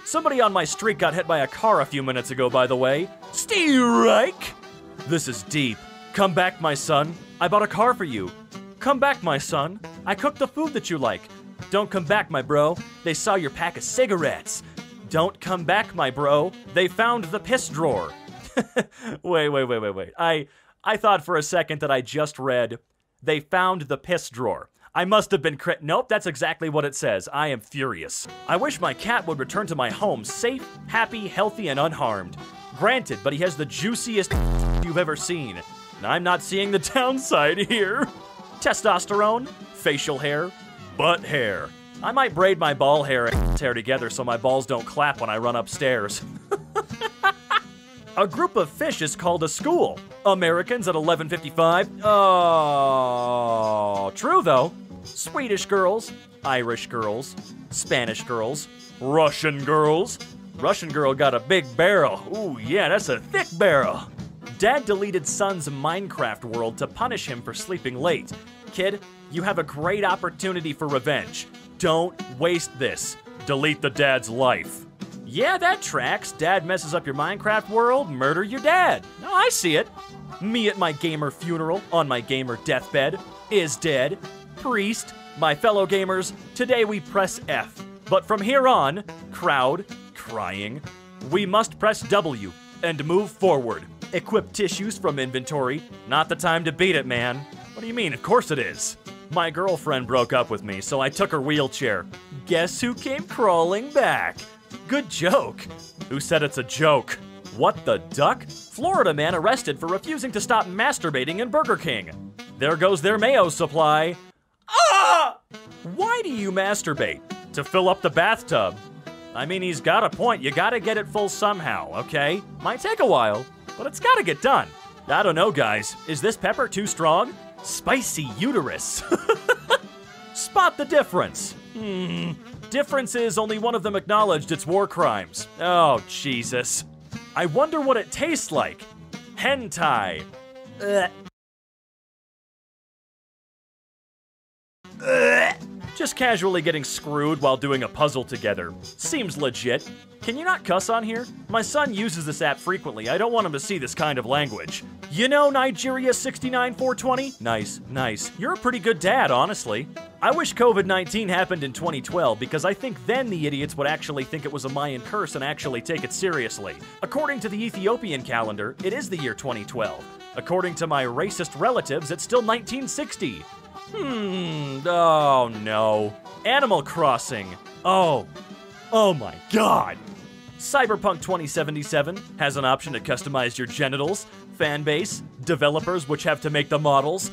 Somebody on my street got hit by a car a few minutes ago, by the way. Strike! This is deep. Come back, my son. I bought a car for you. Come back, my son. I cooked the food that you like. Don't come back, my bro. They saw your pack of cigarettes. Don't come back, my bro. They found the piss drawer. Wait. I thought for a second that I just read, they found the piss drawer. I must have been Nope, that's exactly what it says. I am furious. I wish my cat would return to my home safe, happy, healthy, and unharmed. Granted, but he has the juiciest you've ever seen. And I'm not seeing the downside here. Testosterone, facial hair, butt hair. I might braid my ball hair and hair together so my balls don't clap when I run upstairs. A group of fish is called a school. Americans at 11:55. Oh, true though. Swedish girls, Irish girls, Spanish girls, Russian girls. Russian girl got a big barrel. Ooh, yeah, that's a thick barrel. Dad deleted son's Minecraft world to punish him for sleeping late. Kid, you have a great opportunity for revenge. Don't waste this. Delete the dad's life. Yeah, that tracks. Dad messes up your Minecraft world, murder your dad. No, I see it. Me at my gamer funeral, on my gamer deathbed, is dead. Priest, my fellow gamers, today we press F. But from here on, crowd, crying, we must press W and move forward. Equip tissues from inventory. Not the time to beat it, man. What do you mean? Of course it is. My girlfriend broke up with me, so I took her wheelchair. Guess who came crawling back? Good joke. Who said it's a joke? What the duck? Florida man arrested for refusing to stop masturbating in Burger King. There goes their mayo supply. Ah! Why do you masturbate? To fill up the bathtub. I mean, he's got a point. You gotta get it full somehow, okay? Might take a while, but it's gotta get done. I don't know, guys. Is this pepper too strong? Spicy uterus. Spot the difference. Difference is only one of them acknowledged its war crimes. Oh, Jesus. I wonder what it tastes like. Hentai. Just casually getting screwed while doing a puzzle together. Seems legit. Can you not cuss on here? My son uses this app frequently. I don't want him to see this kind of language. You know Nigeria 69420? Nice, nice. You're a pretty good dad, honestly. I wish COVID-19 happened in 2012 because I think then the idiots would actually think it was a Mayan curse and actually take it seriously. According to the Ethiopian calendar, it is the year 2012. According to my racist relatives, it's still 1960. Oh no. Animal Crossing. Oh my god. Cyberpunk 2077 has an option to customize your genitals, fan base, developers which have to make the models.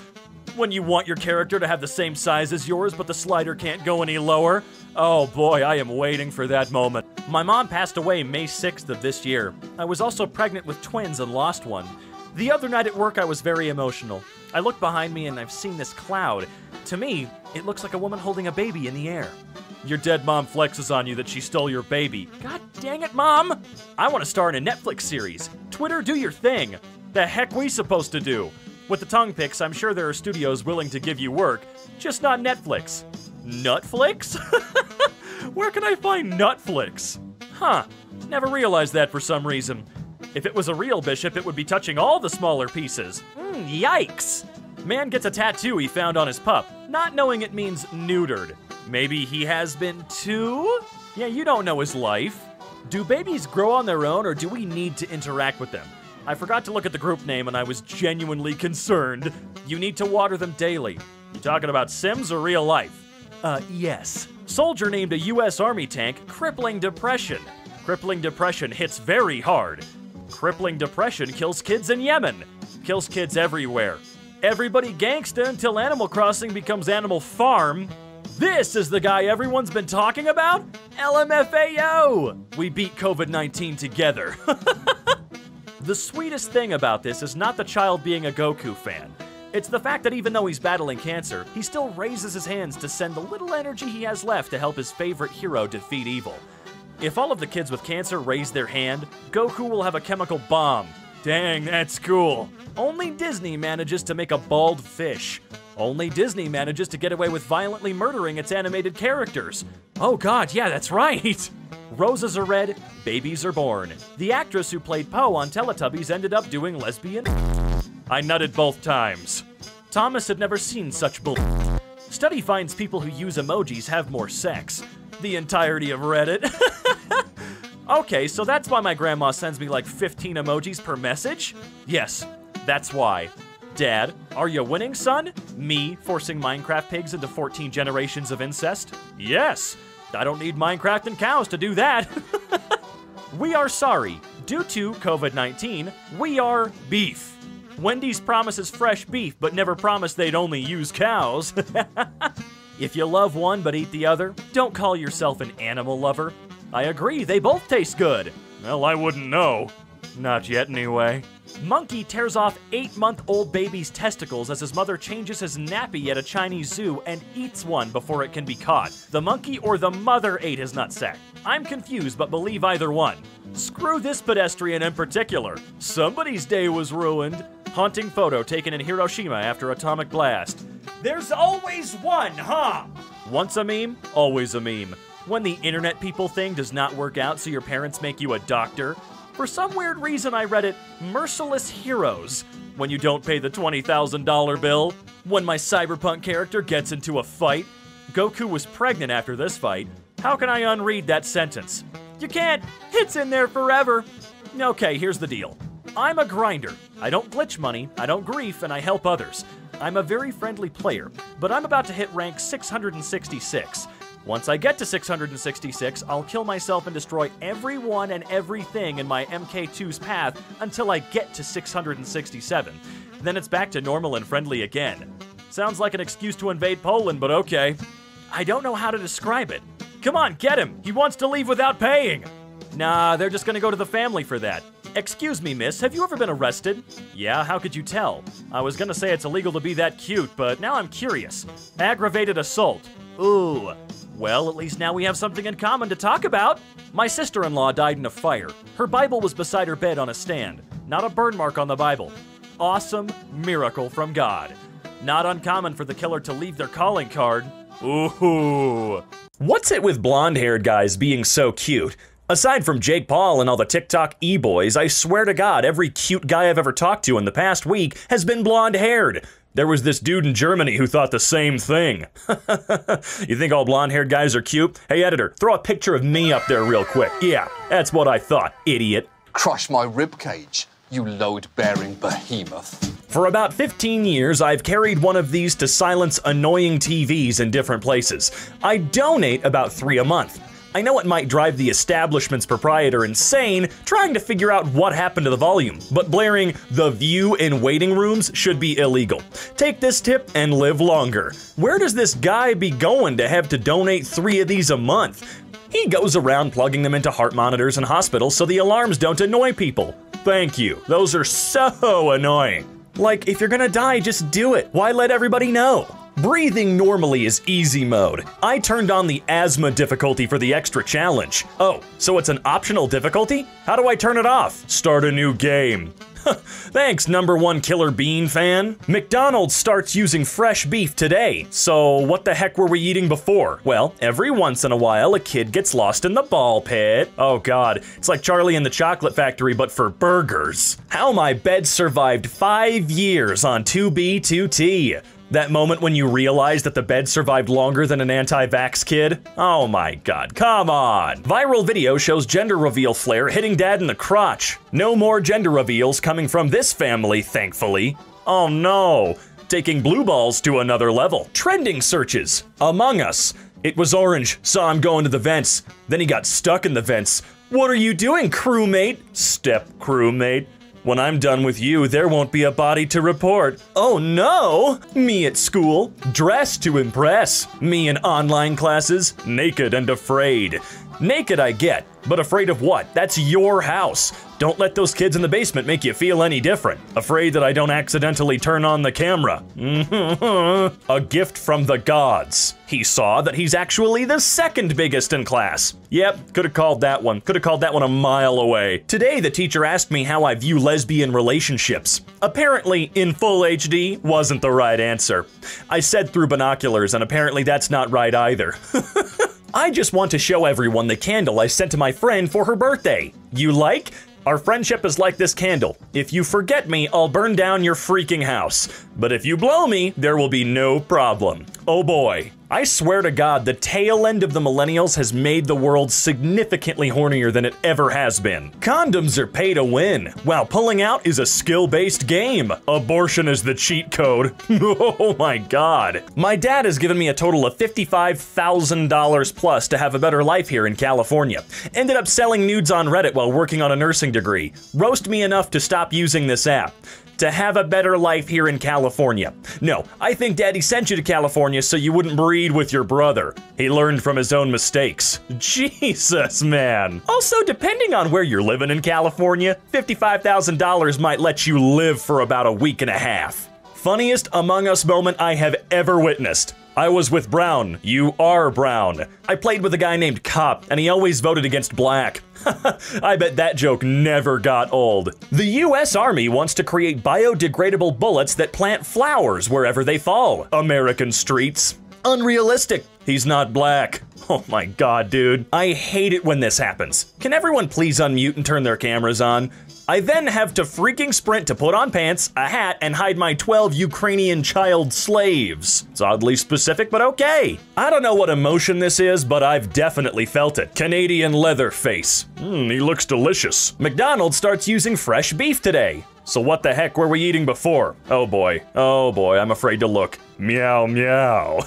When you want your character to have the same size as yours, but the slider can't go any lower. Oh boy, I am waiting for that moment. My mom passed away May 6th of this year. I was also pregnant with twins and lost one. The other night at work, I was very emotional. I look behind me and I've seen this cloud. To me, it looks like a woman holding a baby in the air. Your dead mom flexes on you that she stole your baby. God dang it, Mom! I want to star in a Netflix series. Twitter, do your thing. The heck we supposed to do? With the tongue picks, I'm sure there are studios willing to give you work, just not Netflix. Nutflix? Where can I find Nutflix? Huh, never realized that for some reason. If it was a real bishop, it would be touching all the smaller pieces. Yikes! Man gets a tattoo he found on his pup, not knowing it means neutered. Maybe he has been too? Yeah, you don't know his life. Do babies grow on their own, or do we need to interact with them? I forgot to look at the group name and I was genuinely concerned. You need to water them daily. You talking about Sims or real life? Yes. Soldier named a US Army tank crippling depression. Crippling depression hits very hard. Crippling depression kills kids in Yemen. Kills kids everywhere. Everybody gangsta until Animal Crossing becomes Animal Farm. This is the guy everyone's been talking about? LMFAO! We beat COVID-19 together. The sweetest thing about this is not the child being a Goku fan. It's the fact that even though he's battling cancer, he still raises his hands to send the little energy he has left to help his favorite hero defeat evil. If all of the kids with cancer raise their hand, Goku will have a chemical bomb. Dang, that's cool. Only Disney manages to make a bald fish. Only Disney manages to get away with violently murdering its animated characters. Oh god, yeah, that's right. Roses are red, babies are born. The actress who played Poe on Teletubbies ended up doing lesbian. I nutted both times. Thomas had never seen such bull. Study finds people who use emojis have more sex. The entirety of Reddit. Okay, so that's why my grandma sends me like 15 emojis per message? Yes, that's why. Dad, are you winning, son? Me forcing Minecraft pigs into 14 generations of incest? Yes. I don't need Minecraft and cows to do that. We are sorry. Due to COVID-19, we are beef. Wendy's promises fresh beef, but never promised they'd only use cows. If you love one but eat the other, don't call yourself an animal lover. I agree, they both taste good. Well, I wouldn't know. Not yet, anyway. Monkey tears off 8-month-old baby's testicles as his mother changes his nappy at a Chinese zoo and eats one before it can be caught. The monkey or the mother ate his nutsack. I'm confused, but believe either one. Screw this pedestrian in particular. Somebody's day was ruined. Haunting photo taken in Hiroshima after atomic blast. There's always one, huh? Once a meme, always a meme. When the internet people thing does not work out, so your parents make you a doctor. For some weird reason, I read it merciless heroes. When you don't pay the $20,000 bill. When my cyberpunk character gets into a fight. Goku was pregnant after this fight. How can I unread that sentence? You can't. It's in there forever. Okay, here's the deal. I'm a grinder. I don't glitch money, I don't grief, and I help others. I'm a very friendly player, but I'm about to hit rank 666. Once I get to 666, I'll kill myself and destroy everyone and everything in my MK2's path until I get to 667. Then it's back to normal and friendly again. Sounds like an excuse to invade Poland, but okay. I don't know how to describe it. Come on, get him! He wants to leave without paying! Nah, they're just gonna go to the family for that. Excuse me, miss, have you ever been arrested? Yeah, how could you tell? I was gonna say it's illegal to be that cute, but now I'm curious. Aggravated assault. Ooh. Well, at least now we have something in common to talk about. My sister-in-law died in a fire. Her Bible was beside her bed on a stand. Not a burn mark on the Bible. Awesome miracle from God. Not uncommon for the killer to leave their calling card. Ooh. What's it with blonde-haired guys being so cute? Aside from Jake Paul and all the TikTok e-boys, I swear to God, every cute guy I've ever talked to in the past week has been blonde-haired. There was this dude in Germany who thought the same thing. You think all blonde-haired guys are cute? Hey, editor, throw a picture of me up there real quick. Yeah, that's what I thought, idiot.
Crush my ribcage, you load-bearing behemoth.
For about 15 years, I've carried one of these to silence annoying TVs in different places. I donate about 3 a month. I know it might drive the establishment's proprietor insane trying to figure out what happened to the volume, but blaring "The View" in waiting rooms should be illegal. Take this tip and live longer. Where does this guy be going to have to donate 3 of these a month? He goes around plugging them into heart monitors in hospitals so the alarms don't annoy people. Thank you. Those are so annoying. Like, if you're gonna die, just do it. Why let everybody know? Breathing normally is easy mode. I turned on the asthma difficulty for the extra challenge. Oh, so it's an optional difficulty? How do I turn it off? Start a new game. Thanks, #1 Killer Bean fan. McDonald's starts using fresh beef today. So what the heck were we eating before? Well, every once in a while, a kid gets lost in the ball pit. Oh God, it's like Charlie and the Chocolate Factory, but for burgers. How my bed survived 5 years on 2B2T. That moment when you realize that the bed survived longer than an anti-vax kid? Oh my God, come on. Viral video shows gender reveal flare hitting dad in the crotch. No more gender reveals coming from this family, thankfully. Oh no. Taking blue balls to another level. Trending searches. Among Us. It was orange, saw him going to the vents. Then he got stuck in the vents. What are you doing, crewmate? Step crewmate. When I'm done with you, there won't be a body to report. Oh no! Me at school, dressed to impress. Me in online classes, naked and afraid. Naked I get, but afraid of what? That's your house. Don't let those kids in the basement make you feel any different. Afraid that I don't accidentally turn on the camera. A gift from the gods. He saw that he's actually the 2nd biggest in class. Yep, could have called that one. Could have called that one a mile away. Today, the teacher asked me how I view lesbian relationships. Apparently, in full HD wasn't the right answer. I said through binoculars, and apparently that's not right either. I just want to show everyone the candle I sent to my friend for her birthday. You like? Our friendship is like this candle. If you forget me, I'll burn down your freaking house. But if you blow me, there will be no problem. Oh boy. I swear to God, the tail end of the millennials has made the world significantly hornier than it ever has been. Condoms are pay to win, while pulling out is a skill-based game. Abortion is the cheat code. Oh my God. My dad has given me a total of $55,000 plus to have a better life here in California. Ended up selling nudes on Reddit while working on a nursing degree. Roast me enough to stop using this app. To have a better life here in California. No, I think Daddy sent you to California so you wouldn't breed with your brother. He learned from his own mistakes. Jesus, man. Also, depending on where you're living in California, $55,000 might let you live for about a week and a half. Funniest Among Us moment I have ever witnessed. I was with Brown. You are Brown. I played with a guy named Cop, and he always voted against black. I bet that joke never got old. The US Army wants to create biodegradable bullets that plant flowers wherever they fall. American streets. Unrealistic. He's not black. Oh my god, dude. I hate it when this happens. Can everyone please unmute and turn their cameras on? I then have to freaking sprint to put on pants, a hat, and hide my 12 Ukrainian child slaves. It's oddly specific, but okay. I don't know what emotion this is, but I've definitely felt it. Canadian leather face. He looks delicious. McDonald's starts using fresh beef today. So what the heck were we eating before? Oh boy, I'm afraid to look. Meow, meow.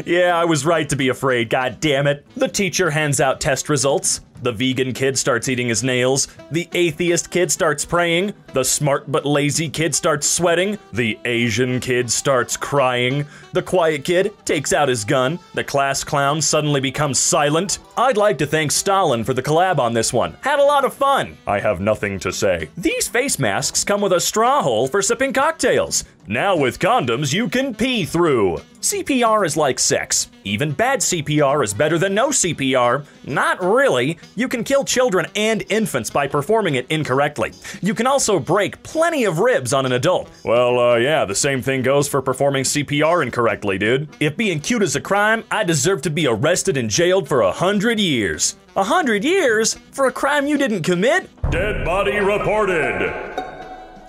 Yeah, I was right to be afraid, god damn it. The teacher hands out test results. The vegan kid starts eating his nails. The atheist kid starts praying. The smart but lazy kid starts sweating. The Asian kid starts crying. The quiet kid takes out his gun. The class clown suddenly becomes silent. I'd like to thank Stalin for the collab on this one. Had a lot of fun. I have nothing to say. These face masks come with a straw hole for sipping cocktails. Now with condoms, you can pee through. CPR is like sex. Even bad CPR is better than no CPR. Not really. You can kill children and infants by performing it incorrectly. You can also break plenty of ribs on an adult. Well, yeah, the same thing goes for performing CPR incorrectly, dude. If being cute is a crime, I deserve to be arrested and jailed for 100 years. 100 years? For a crime you didn't commit? Dead body reported.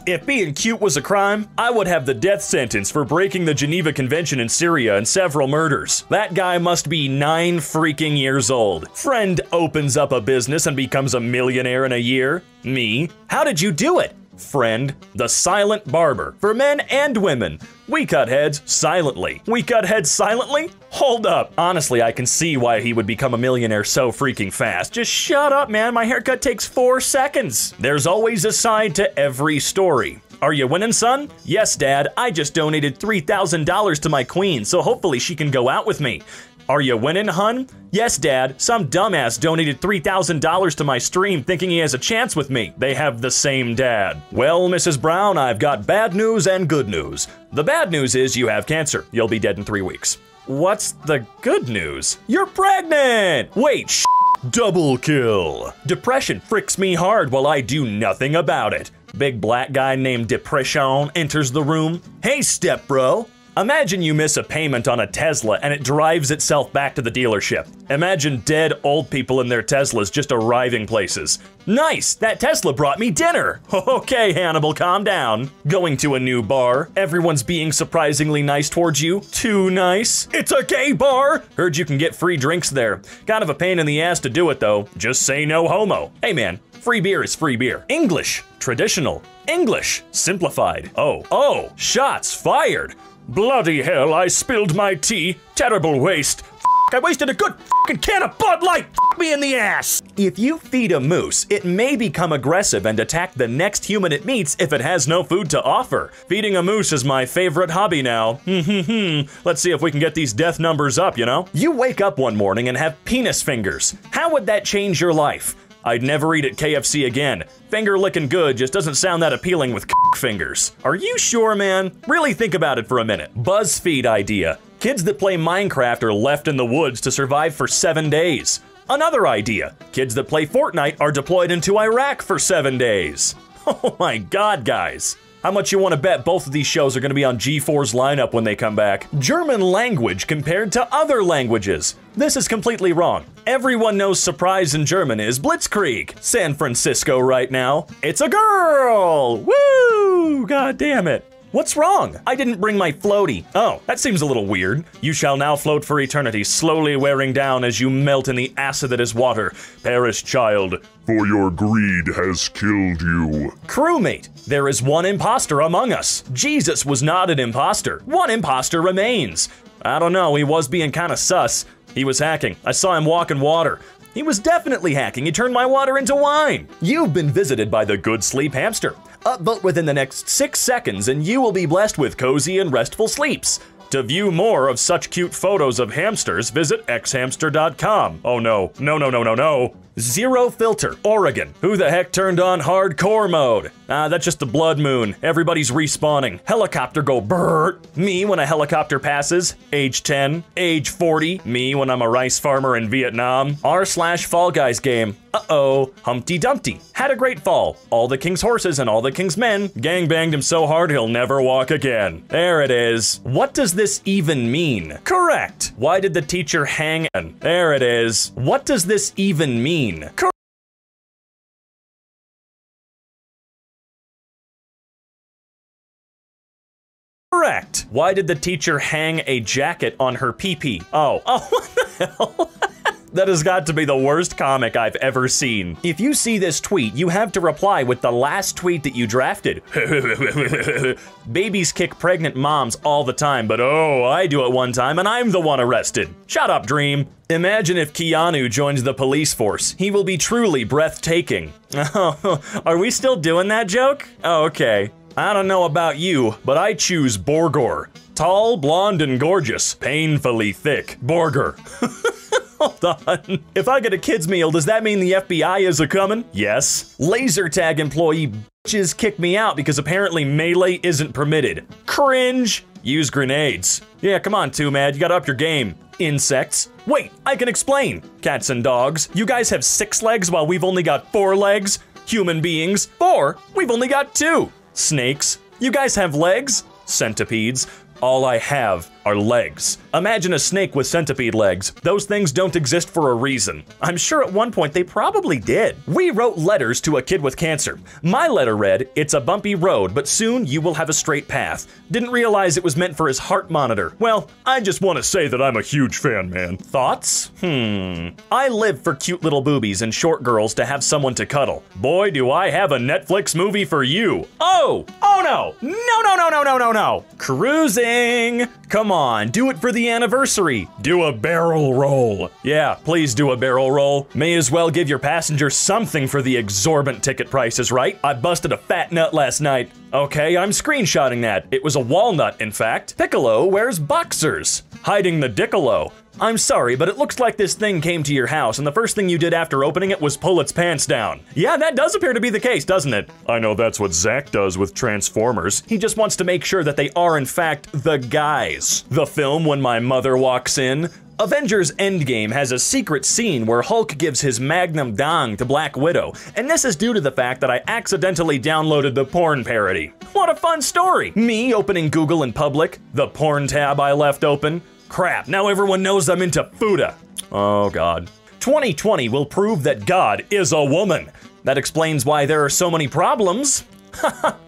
If being cute was a crime, I would have the death sentence for breaking the Geneva Convention in Syria and several murders. That guy must be 9 freaking years old. Friend opens up a business and becomes a millionaire in a year. Me. How did you do it? Friend, the silent barber, for men and women. We cut heads silently. We cut heads silently? Hold up. Honestly, I can see why he would become a millionaire so freaking fast. Just shut up, man. My haircut takes 4 seconds. There's always a side to every story. Are you winning, son? Yes, Dad. I just donated $3,000 to my queen, so hopefully she can go out with me. Are you winning, hun? Yes, Dad. Some dumbass donated $3,000 to my stream thinking he has a chance with me. They have the same dad. Well, Mrs. Brown, I've got bad news and good news. The bad news is you have cancer. You'll be dead in 3 weeks. What's the good news? You're pregnant! Wait, double kill. Depression fricks me hard while I do nothing about it. Big black guy named Depression enters the room. Hey, stepbro. Imagine you miss a payment on a Tesla and it drives itself back to the dealership. Imagine dead old people in their Teslas just arriving places. Nice, that Tesla brought me dinner. Okay, Hannibal, calm down. Going to a new bar, everyone's being surprisingly nice towards you. Too nice. It's a gay bar. Heard you can get free drinks there. Kind of a pain in the ass to do it though. Just say no homo. Hey man, free beer is free beer. English, traditional. English, simplified. Oh, shots fired. Bloody hell, I spilled my tea. Terrible waste. I wasted a good fucking can of Bud Light. Me in the ass. If you feed a moose, it may become aggressive and attack the next human it meets if it has no food to offer. Feeding a moose is my favorite hobby now. Let's see if we can get these death numbers up, you know? You wake up one morning and have penis fingers. How would that change your life? I'd never eat at KFC again. Finger licking good just doesn't sound that appealing with fingers. Are you sure, man? Really think about it for a minute. BuzzFeed idea. Kids that play Minecraft are left in the woods to survive for 7 days. Another idea. Kids that play Fortnite are deployed into Iraq for 7 days. Oh my god, guys. How much you want to bet both of these shows are going to be on G4's lineup when they come back? German language compared to other languages. This is completely wrong. Everyone knows surprise in German is Blitzkrieg. San Francisco right now. It's a girl! Woo! God damn it. What's wrong? I didn't bring my floaty. Oh, that seems a little weird. You shall now float for eternity, slowly wearing down as you melt in the acid that is water. Perish, child, for your greed has killed you. Crewmate, there is one imposter among us. Jesus was not an imposter. One imposter remains. I don't know, he was being kinda sus. He was hacking. I saw him walk in water. He was definitely hacking. He turned my water into wine. You've been visited by the Good Sleep Hamster. Upvote within the next 6 seconds and you will be blessed with cozy and restful sleeps. To view more of such cute photos of hamsters, visit xhamster.com. Oh no, no. Zero Filter, Oregon. Who the heck turned on hardcore mode? That's just the blood moon. Everybody's respawning. Helicopter go brrrt. Me when a helicopter passes. Age 10. Age 40. Me when I'm a rice farmer in Vietnam. R/Fall Guys game. Uh-oh. Humpty Dumpty. Had a great fall. All the king's horses and all the king's men gangbanged him so hard he'll never walk again. There it is. What does this even mean? Correct. Why did the teacher hang? There it is. What does this even mean? Correct. Why did the teacher hang a jacket on her pee-pee? Oh, what the hell? That has got to be the worst comic I've ever seen. If you see this tweet, you have to reply with the last tweet that you drafted. Babies kick pregnant moms all the time, but oh, I do it one time and I'm the one arrested. Shut up, Dream. Imagine if Keanu joins the police force. He will be truly breathtaking. Are we still doing that joke? Oh, okay. I don't know about you, but I choose Borgor. Tall, blonde, and gorgeous. Painfully thick. Borgor. Hold on. If I get a kid's meal, does that mean the FBI is a-coming? Yes. Laser tag employee bitches kick me out because apparently melee isn't permitted. Cringe. Use grenades. Yeah, come on, Too Mad, you gotta up your game. Insects. Wait, I can explain. Cats and dogs. You guys have 6 legs while we've only got 4 legs. Human beings. 4. We've only got 2. Snakes. You guys have legs. Centipedes. All I have are legs. Imagine a snake with centipede legs. Those things don't exist for a reason. I'm sure at one point they probably did. We wrote letters to a kid with cancer. My letter read, "It's a bumpy road, but soon you will have a straight path." Didn't realize it was meant for his heart monitor. Well, I just want to say that I'm a huge fan, man. Thoughts? I live for cute little boobies and short girls to have someone to cuddle. Boy, do I have a Netflix movie for you. Oh no. No. Cruising. Come on, do it for the anniversary. Do a barrel roll. Yeah, please do a barrel roll. May as well give your passengers something for the exorbitant ticket prices, right? I busted a fat nut last night. Okay, I'm screenshotting that. It was a walnut, in fact. Piccolo wears boxers. Hiding the Diccolo. I'm sorry, but it looks like this thing came to your house, and the first thing you did after opening it was pull its pants down. Yeah, that does appear to be the case, doesn't it? I know that's what Zach does with Transformers. He just wants to make sure that they are, in fact, the guys. The film When My Mother Walks In. Avengers Endgame has a secret scene where Hulk gives his magnum dong to Black Widow, and this is due to the fact that I accidentally downloaded the porn parody. What a fun story! Me opening Google in public, the porn tab I left open. Crap, now everyone knows I'm into Fuda. Oh god. 2020 will prove that God is a woman. That explains why there are so many problems.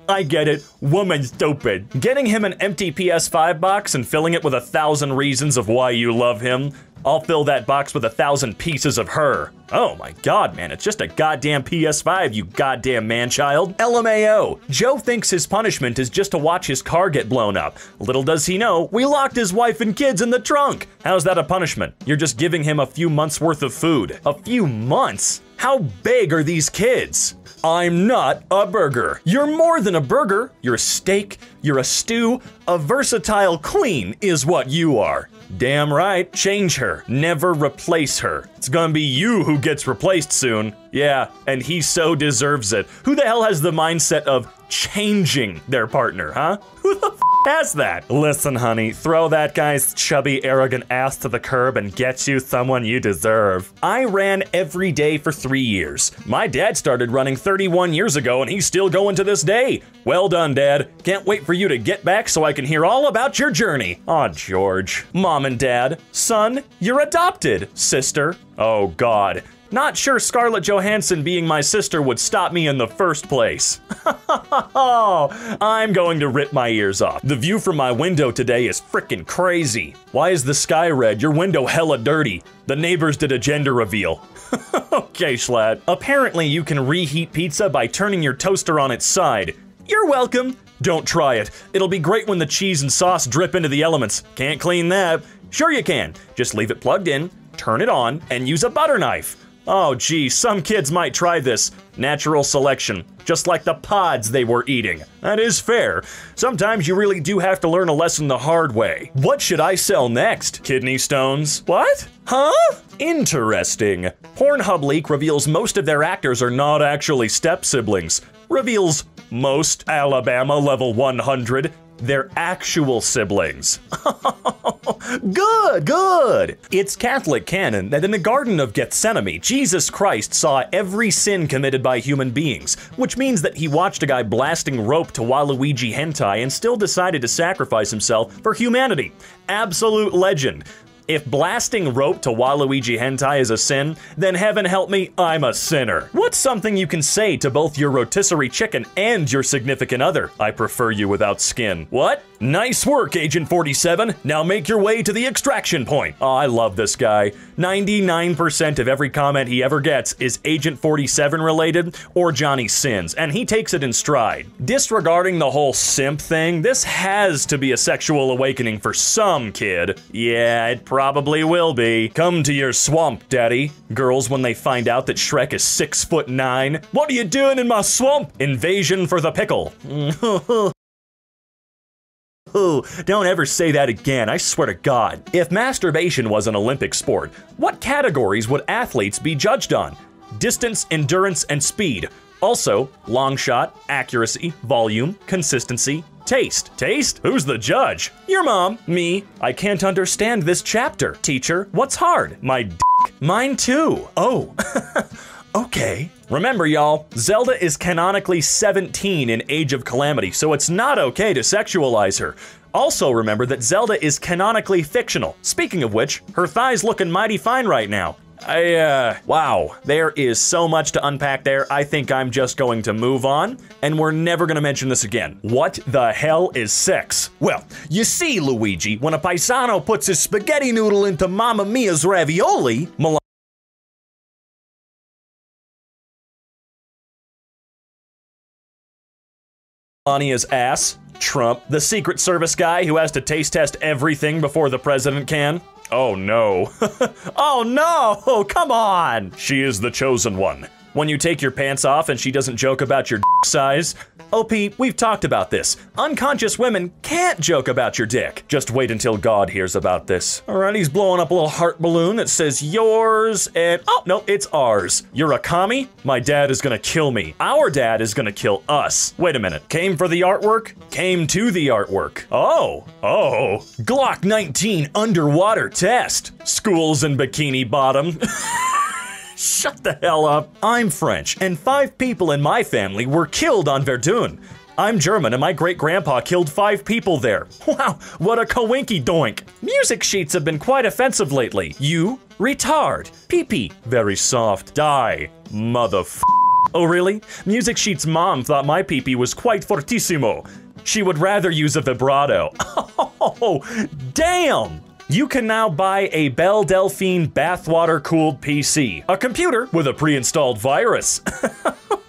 I get it. Woman stupid. Getting him an empty PS5 box and filling it with 1,000 reasons of why you love him. I'll fill that box with 1,000 pieces of her. Oh my god, man, it's just a goddamn PS5, you goddamn man-child. LMAO. Joe thinks his punishment is just to watch his car get blown up. Little does he know, we locked his wife and kids in the trunk. How's that a punishment? You're just giving him a few months worth of food. A few months? How big are these kids? I'm not a burger. You're more than a burger. You're a steak, you're a stew, a versatile queen is what you are. Damn right, change her, never replace her. It's gonna be you who gets replaced soon. Yeah, and he so deserves it. Who the hell has the mindset of changing their partner, huh? Who the f has that? Listen, honey, throw that guy's chubby, arrogant ass to the curb and get you someone you deserve. I ran every day for 3 years. My dad started running 31 years ago and he's still going to this day. Well done, Dad. Can't wait for you to get back so I can hear all about your journey. Aw, George. Mom and Dad. Son, you're adopted. Sister. Oh, God. Not sure Scarlett Johansson being my sister would stop me in the first place. I'm going to rip my ears off. The view from my window today is frickin' crazy. Why is the sky red? Your window hella dirty. The neighbors did a gender reveal. Okay, Schlatt. Apparently you can reheat pizza by turning your toaster on its side. You're welcome. Don't try it. It'll be great when the cheese and sauce drip into the elements. Can't clean that. Sure you can. Just leave it plugged in, turn it on, and use a butter knife. Oh gee, some kids might try this. Natural selection, just like the pods they were eating. That is fair. Sometimes you really do have to learn a lesson the hard way. What should I sell next? Kidney stones? What? Huh? Interesting. Pornhub leak reveals most of their actors are not actually step-siblings. Reveals most Alabama level 100. They're actual siblings. Good, good. It's Catholic canon that in the Garden of Gethsemane, Jesus Christ saw every sin committed by human beings, which means that he watched a guy blasting rope to Waluigi hentai and still decided to sacrifice himself for humanity. Absolute legend. If blasting rope to Waluigi hentai is a sin, then heaven help me, I'm a sinner. What's something you can say to both your rotisserie chicken and your significant other? I prefer you without skin. What? Nice work, Agent 47. Now make your way to the extraction point. Oh, I love this guy. 99% of every comment he ever gets is Agent 47 related or Johnny Sins, and he takes it in stride. Disregarding the whole simp thing, this has to be a sexual awakening for some kid. Yeah, it probably will be. Come to your swamp, daddy. Girls when they find out that Shrek is 6'9". What are you doing in my swamp? Invasion for the pickle. Ooh, don't ever say that again, I swear to God. If masturbation was an Olympic sport, what categories would athletes be judged on? Distance, endurance, and speed. Also, long shot, accuracy, volume, consistency, taste. Taste? Who's the judge? Your mom. Me. I can't understand this chapter. Teacher, what's hard? My dick. Mine too. Oh. Okay. Remember, y'all, Zelda is canonically 17 in Age of Calamity, so it's not okay to sexualize her. Also remember that Zelda is canonically fictional. Speaking of which, her thigh's looking mighty fine right now. Wow, there is so much to unpack there. I think I'm just going to move on, and we're never gonna mention this again. What the hell is sex? Well, you see, Luigi, when a paisano puts his spaghetti noodle into Mamma Mia's ravioli, Melania's ass, Trump, the Secret Service guy who has to taste test everything before the president can. Oh no. Oh no, come on. She is the chosen one. When you take your pants off and she doesn't joke about your dick size. OP, we've talked about this. Unconscious women can't joke about your dick. Just wait until God hears about this. Alright, he's blowing up a little heart balloon that says yours and, oh no, it's ours. You're a commie? My dad is gonna kill me. Our dad is gonna kill us. Wait a minute. Came for the artwork? Came to the artwork. Oh. Glock 19 underwater test. Schools in Bikini Bottom. Shut the hell up. I'm French, and 5 people in my family were killed on Verdun. I'm German, and my great-grandpa killed 5 people there. Wow, what a coinky doink. Music sheets have been quite offensive lately. You, retard. Pee-pee, very soft. Die, motherf***. Oh really? Music sheet's mom thought my pee-pee was quite fortissimo. She would rather use a vibrato. Oh, damn! You can now buy a Belle Delphine bathwater-cooled PC, a computer with a pre-installed virus.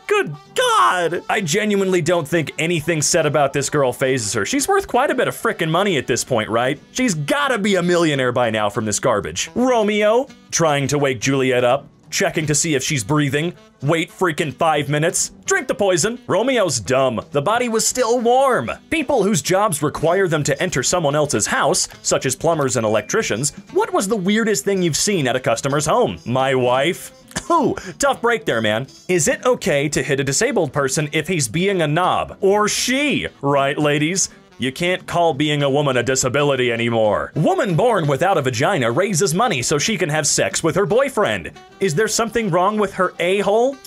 Good God! I genuinely don't think anything said about this girl phases her. She's worth quite a bit of frickin' money at this point, right? She's gotta be a millionaire by now from this garbage. Romeo, trying to wake Juliet up, checking to see if she's breathing. Wait freaking 5 minutes. Drink the poison. Romeo's dumb. The body was still warm. People whose jobs require them to enter someone else's house, such as plumbers and electricians, what was the weirdest thing you've seen at a customer's home? My wife? Ooh, tough break there, man. Is it okay to hit a disabled person if he's being a knob? Or she, right, ladies? You can't call being a woman a disability anymore. Woman born without a vagina raises money so she can have sex with her boyfriend. Is there something wrong with her a-hole?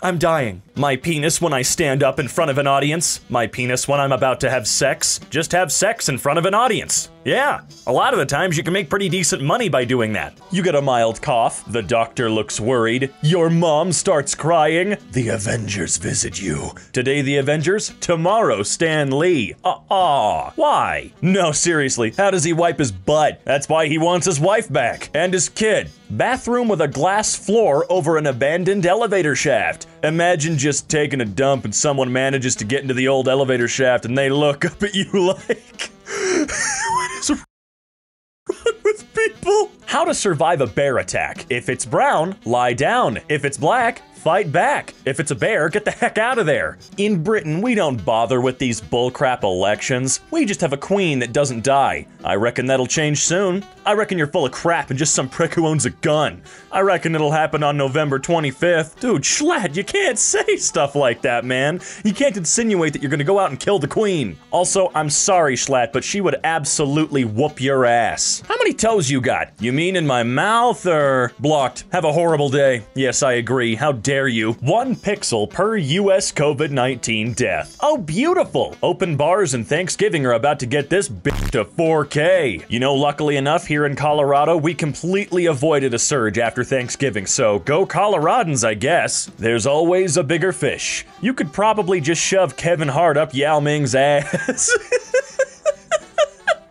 I'm dying. My penis when I stand up in front of an audience. My penis when I'm about to have sex. Just have sex in front of an audience. Yeah, a lot of the times you can make pretty decent money by doing that. You get a mild cough, the doctor looks worried, your mom starts crying, the Avengers visit you. Today the Avengers, tomorrow Stan Lee. Why? No, seriously, how does he wipe his butt? That's why he wants his wife back, and his kid. Bathroom with a glass floor over an abandoned elevator shaft. Imagine just taking a dump and someone manages to get into the old elevator shaft and they look up at you like, what is wrong with people? How to survive a bear attack. If it's brown, lie down. If it's black, fight back. If it's a bear, get the heck out of there. In Britain, we don't bother with these bullcrap elections. We just have a queen that doesn't die. I reckon that'll change soon. I reckon you're full of crap and just some prick who owns a gun. I reckon it'll happen on November 25th. Dude, Schlatt, you can't say stuff like that, man. You can't insinuate that you're gonna go out and kill the queen. Also, I'm sorry, Schlatt, but she would absolutely whoop your ass. How many toes you got? You mean in my mouth or? Blocked. Have a horrible day. Yes, I agree. How dare you? 1 pixel per US COVID-19 death. Oh, beautiful. Open bars and Thanksgiving are about to get this bitch to 4K. You know, luckily enough, here in Colorado, we completely avoided a surge after Thanksgiving, so go Coloradans, I guess. There's always a bigger fish. You could probably just shove Kevin Hart up Yao Ming's ass.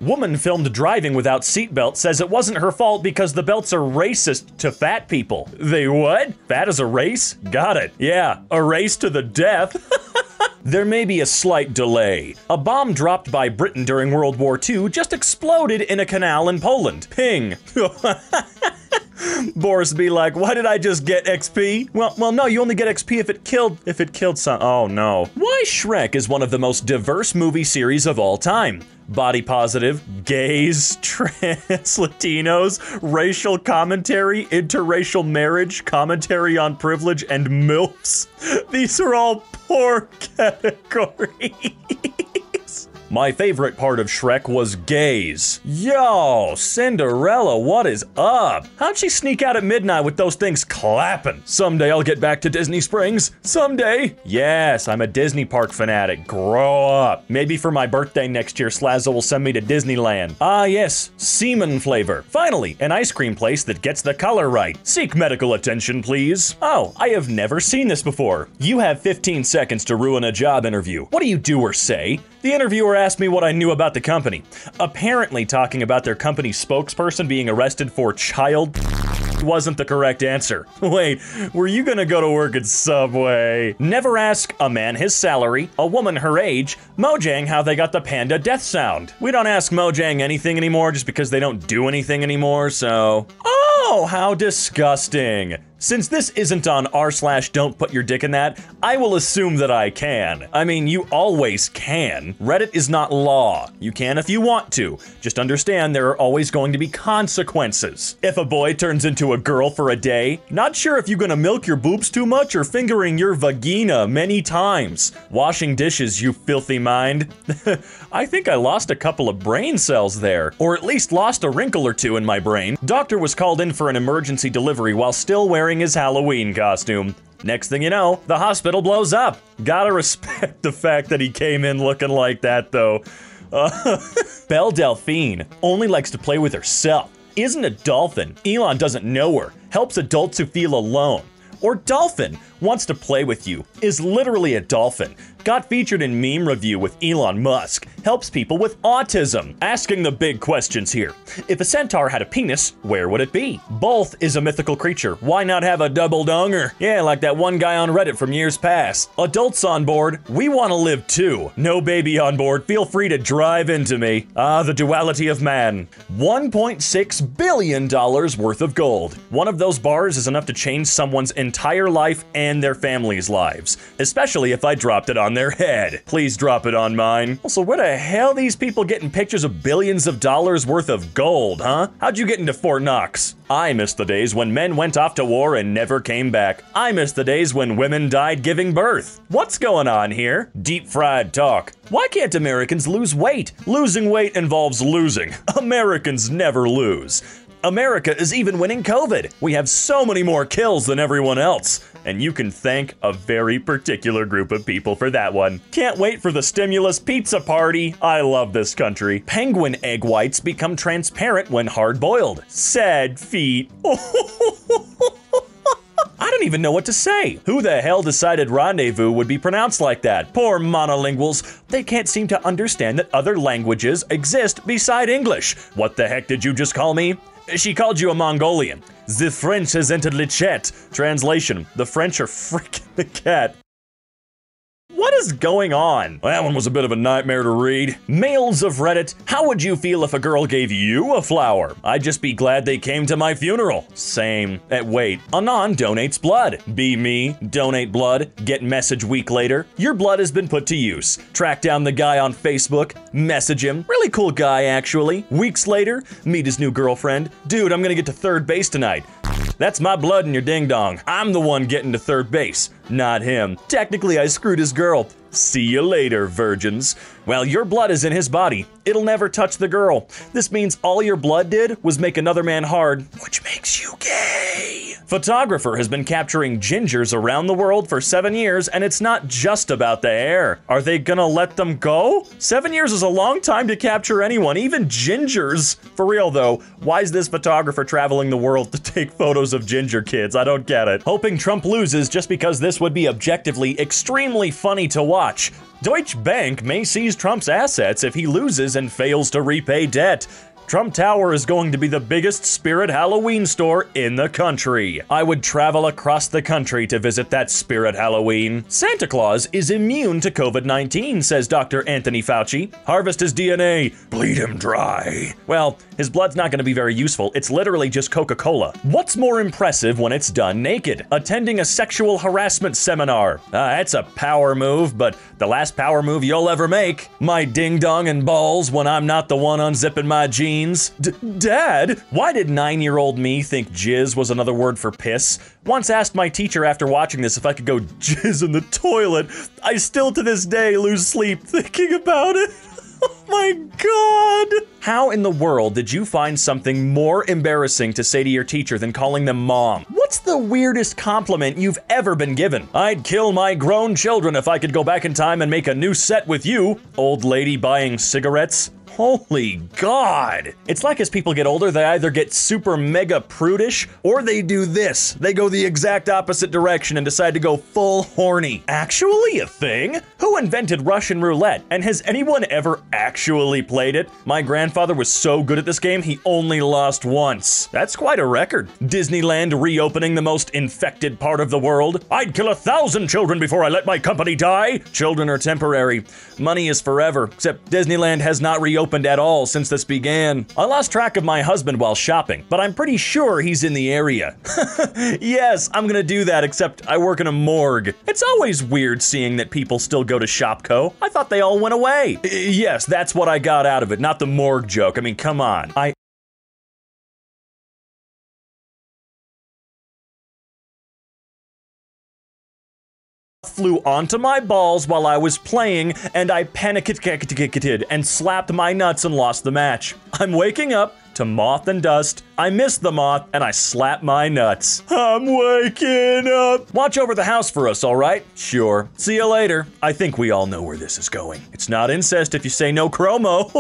Woman filmed driving without seatbelt says it wasn't her fault because the belts are racist to fat people. They what? Fat is a race? Got it. Yeah, a race to the death. There may be a slight delay. A bomb dropped by Britain during World War II just exploded in a canal in Poland. Ping. Boris be like, why did I just get XP? Well, no, you only get XP if it killed some. Oh no. Why Shrek is one of the most diverse movie series of all time. Body positive, gays, trans, Latinos, racial commentary, interracial marriage, commentary on privilege, and MILFs. These are all poor categories. My favorite part of Shrek was gays. Yo, Cinderella, what is up? How'd she sneak out at midnight with those things clapping? Someday I'll get back to Disney Springs. Someday. Yes, I'm a Disney park fanatic. Grow up. Maybe for my birthday next year, Slazzo will send me to Disneyland. Ah yes, semen flavor. Finally, an ice cream place that gets the color right. Seek medical attention, please. Oh, I have never seen this before. You have 15 seconds to ruin a job interview. What do you do or say? The interviewer asked me what I knew about the company. Apparently talking about their company spokesperson being arrested for child wasn't the correct answer. Wait, were you gonna go to work at Subway? Never ask a man his salary, a woman her age, Mojang how they got the panda death sound. We don't ask Mojang anything anymore just because they don't do anything anymore, so... Oh, how disgusting. Since this isn't on r/don't put your dick in that, I will assume that I can. I mean, you always can. Reddit is not law. You can if you want to. Just understand there are always going to be consequences. If a boy turns into a girl for a day, not sure if you're gonna milk your boobs too much or fingering your vagina many times. Washing dishes, you filthy mind. I think I lost a couple of brain cells there. Or at least lost a wrinkle or two in my brain. Doctor was called in for an emergency delivery while still wearing his Halloween costume. Next thing you know, the hospital blows up. Gotta respect the fact that he came in looking like that, though. Belle Delphine only likes to play with herself. Isn't a dolphin. Elon doesn't know her. Helps adults who feel alone. Or dolphin wants to play with you. Is literally a dolphin. Got featured in meme review with Elon Musk. Helps people with autism. Asking the big questions here. If a centaur had a penis, where would it be? Both is a mythical creature. Why not have a double donger? Yeah, like that one guy on Reddit from years past. Adults on board, we want to live too. No baby on board, feel free to drive into me. Ah, the duality of man. $1.6 billion worth of gold. One of those bars is enough to change someone's entire life and their family's lives. Especially if I dropped it on their head. Please drop it on mine. Also, where the hell these people getting pictures of billions of dollars worth of gold, huh? How'd you get into Fort Knox? I miss the days when men went off to war and never came back. I miss the days when women died giving birth. What's going on here? Deep fried talk. Why can't Americans lose weight? Losing weight involves losing. Americans never lose. America is even winning COVID. We have so many more kills than everyone else. And you can thank a very particular group of people for that one. Can't wait for the stimulus pizza party. I love this country. Penguin egg whites become transparent when hard-boiled. Sad feet. I don't even know what to say. Who the hell decided rendezvous would be pronounced like that? Poor monolinguals. They can't seem to understand that other languages exist beside English. What the heck did you just call me? She called you a Mongolian. The French has entered le chat. Translation, the French are freaking the cat. What is going on? That one was a bit of a nightmare to read. Males of Reddit, how would you feel if a girl gave you a flower? I'd just be glad they came to my funeral. Same. Wait, Anon donates blood. Be me, donate blood, get message week later. Your blood has been put to use. Track down the guy on Facebook, message him. Really cool guy, actually. Weeks later, meet his new girlfriend. Dude, I'm gonna get to third base tonight. That's my blood in your ding-dong. I'm the one getting to third base, not him. Technically, I screwed his girl. See you later, virgins. Well, your blood is in his body. It'll never touch the girl. This means all your blood did was make another man hard, which makes you gay. Photographer has been capturing gingers around the world for 7 years, and it's not just about the hair. Are they gonna let them go? 7 years is a long time to capture anyone, even gingers. For real though, why is this photographer traveling the world to take photos of ginger kids? I don't get it. Hoping Trump loses just because this would be objectively extremely funny to watch. Deutsche Bank may seize Trump's assets if he loses and fails to repay debt. Trump Tower is going to be the biggest Spirit Halloween store in the country. I would travel across the country to visit that Spirit Halloween. Santa Claus is immune to COVID-19, says Dr. Anthony Fauci. Harvest his DNA, bleed him dry. Well, his blood's not going to be very useful. It's literally just Coca-Cola. What's more impressive when it's done naked? Attending a sexual harassment seminar. That's a power move, but the last power move you'll ever make. My ding-dong and balls when I'm not the one unzipping my jeans. Dad, why did 9-year-old me think jizz was another word for piss? Once asked my teacher after watching this if I could go jizz in the toilet. I still to this day lose sleep thinking about it. Oh my god! How in the world did you find something more embarrassing to say to your teacher than calling them mom? What's the weirdest compliment you've ever been given? I'd kill my grown children if I could go back in time and make a new set with you, old lady buying cigarettes. Holy God. It's like as people get older, they either get super mega prudish or they do this. They go the exact opposite direction and decide to go full horny. Actually a thing? Who invented Russian roulette? And has anyone ever actually played it? My grandfather was so good at this game, he only lost once. That's quite a record. Disneyland reopening the most infected part of the world. I'd kill 1,000 children before I let my company die. Children are temporary. Money is forever. Except Disneyland has not reopened at all since this began. I lost track of my husband while shopping, but I'm pretty sure he's in the area. Yes, I'm gonna do that, except I work in a morgue. It's always weird seeing that people still go to Shopko. I thought they all went away. Yes, that's what I got out of it, not the morgue joke. I mean, come on. Flew onto my balls while I was playing, and I panicked and slapped my nuts and lost the match. I'm waking up to moth and dust. I missed the moth, and I slapped my nuts. I'm waking up. Watch over the house for us, all right? Sure. See you later. I think we all know where this is going. It's not incest if you say no chromo.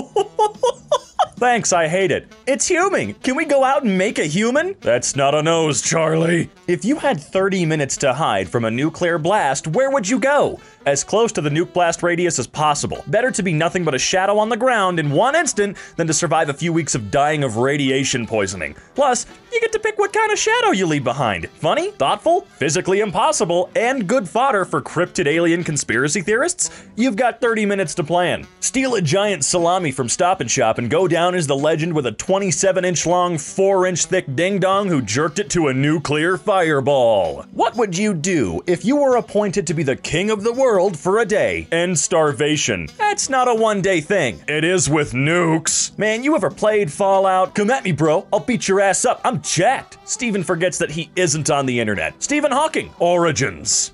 Thanks, I hate it. It's human. Can we go out and make a human? That's not a nose, Charlie. If you had 30 minutes to hide from a nuclear blast, where would you go? As close to the nuke blast radius as possible. Better to be nothing but a shadow on the ground in one instant than to survive a few weeks of dying of radiation poisoning. Plus, you get to pick what kind of shadow you leave behind. Funny, thoughtful, physically impossible, and good fodder for cryptid alien conspiracy theorists? You've got 30 minutes to plan. Steal a giant salami from Stop and Shop and go down as the legend with a 27-inch long, 4-inch thick ding-dong who jerked it to a nuclear fireball. What would you do if you were appointed to be the king of the world for a day? End starvation. That's not a one-day thing. It is with nukes. Man, you ever played Fallout? Come at me, bro. I'll beat your ass up. I'm jacked. Steven forgets that he isn't on the internet. Stephen Hawking. Origins.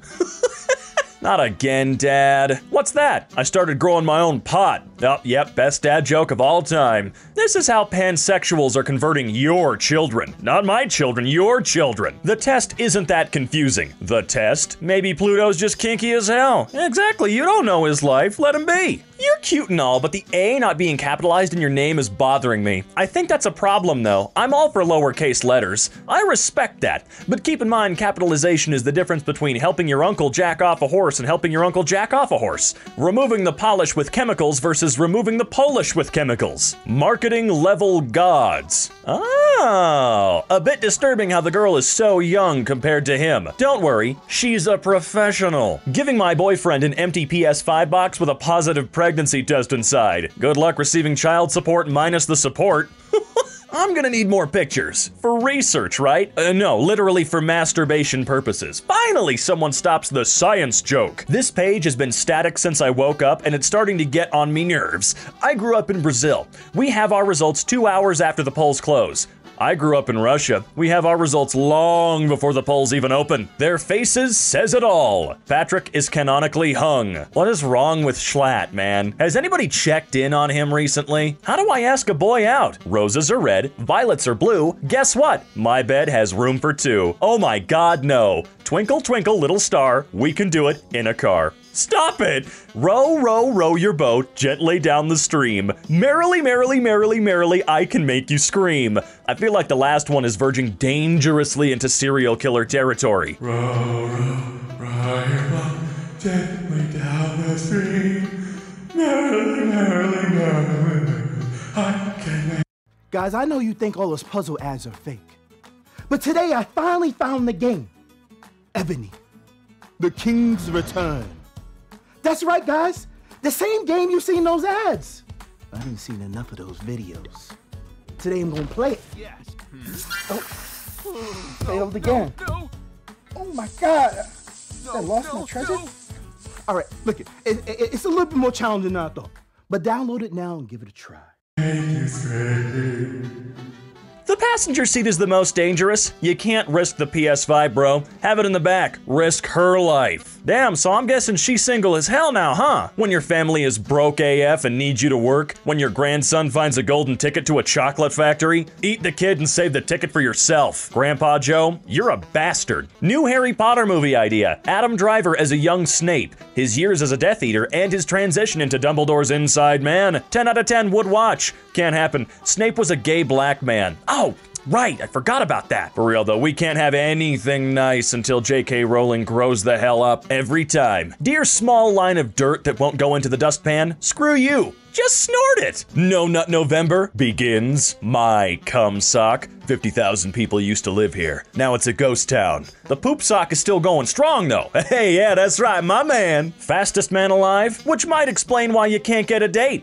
Not again, Dad. What's that? I started growing my own pot. Oh, yep, best dad joke of all time. This is how pansexuals are converting your children. Not my children, your children. The test isn't that confusing. The test? Maybe Pluto's just kinky as hell. Exactly, you don't know his life. Let him be. You're cute and all, but the A not being capitalized in your name is bothering me. I think that's a problem though. I'm all for lowercase letters. I respect that. But keep in mind, capitalization is the difference between helping your uncle jack off a horse and helping your uncle jack off a horse. Removing the polish with chemicals versus removing the Polish with chemicals. Marketing level gods. Oh, a bit disturbing how the girl is so young compared to him. Don't worry, she's a professional. Giving my boyfriend an empty PS5 box with a positive pregnancy test inside. Good luck receiving child support minus the support. I'm gonna need more pictures. For research, right? No, literally for masturbation purposes. Finally, someone stops the science joke. This page has been static since I woke up, and it's starting to get on me nerves. I grew up in Brazil. We have our results 2 hours after the polls close. I grew up in Russia. We have our results long before the polls even open. Their faces says it all. Patrick is canonically hung. What is wrong with Schlatt, man? Has anybody checked in on him recently? How do I ask a boy out? Roses are red, violets are blue. Guess what? My bed has room for two. Oh my God, no. Twinkle, twinkle, little star, we can do it in a car. Stop it! Row, row, row your boat gently down the stream. Merrily, merrily, merrily, merrily, I can make you scream. I feel like the last one is verging dangerously into serial killer territory.
Row, row your boat gently down the stream. Merrily, merrily, merrily, I can make...
Guys, I know you think all those puzzle ads are fake. But today I finally found the game. Ebony, the King's Return. That's right, guys. The same game you've seen those ads. I haven't seen enough of those videos. Today I'm gonna play it. Yes. Oh, failed again. No. Oh my God. I lost my treasure. All right, look, it's a little bit more challenging than I thought. But download it now and give it a try.
The passenger seat is the most dangerous. You can't risk the PS5, bro. Have it in the back. Risk her life. Damn, so I'm guessing she's single as hell now, huh? When your family is broke AF and needs you to work, when your grandson finds a golden ticket to a chocolate factory, eat the kid and save the ticket for yourself. Grandpa Joe, you're a bastard. New Harry Potter movie idea. Adam Driver as a young Snape, his years as a Death Eater, and his transition into Dumbledore's inside man. 10 out of 10 would watch. Can't happen. Snape was a gay black man. Oh, right, I forgot about that. For real though, we can't have anything nice until J.K. Rowling grows the hell up every time. Dear small line of dirt that won't go into the dustpan, screw you. Just snort it. No Nut November begins. My cum sock. 50,000 people used to live here. Now it's a ghost town. The poop sock is still going strong though. Hey, yeah, that's right, my man. Fastest man alive, which might explain why you can't get a date.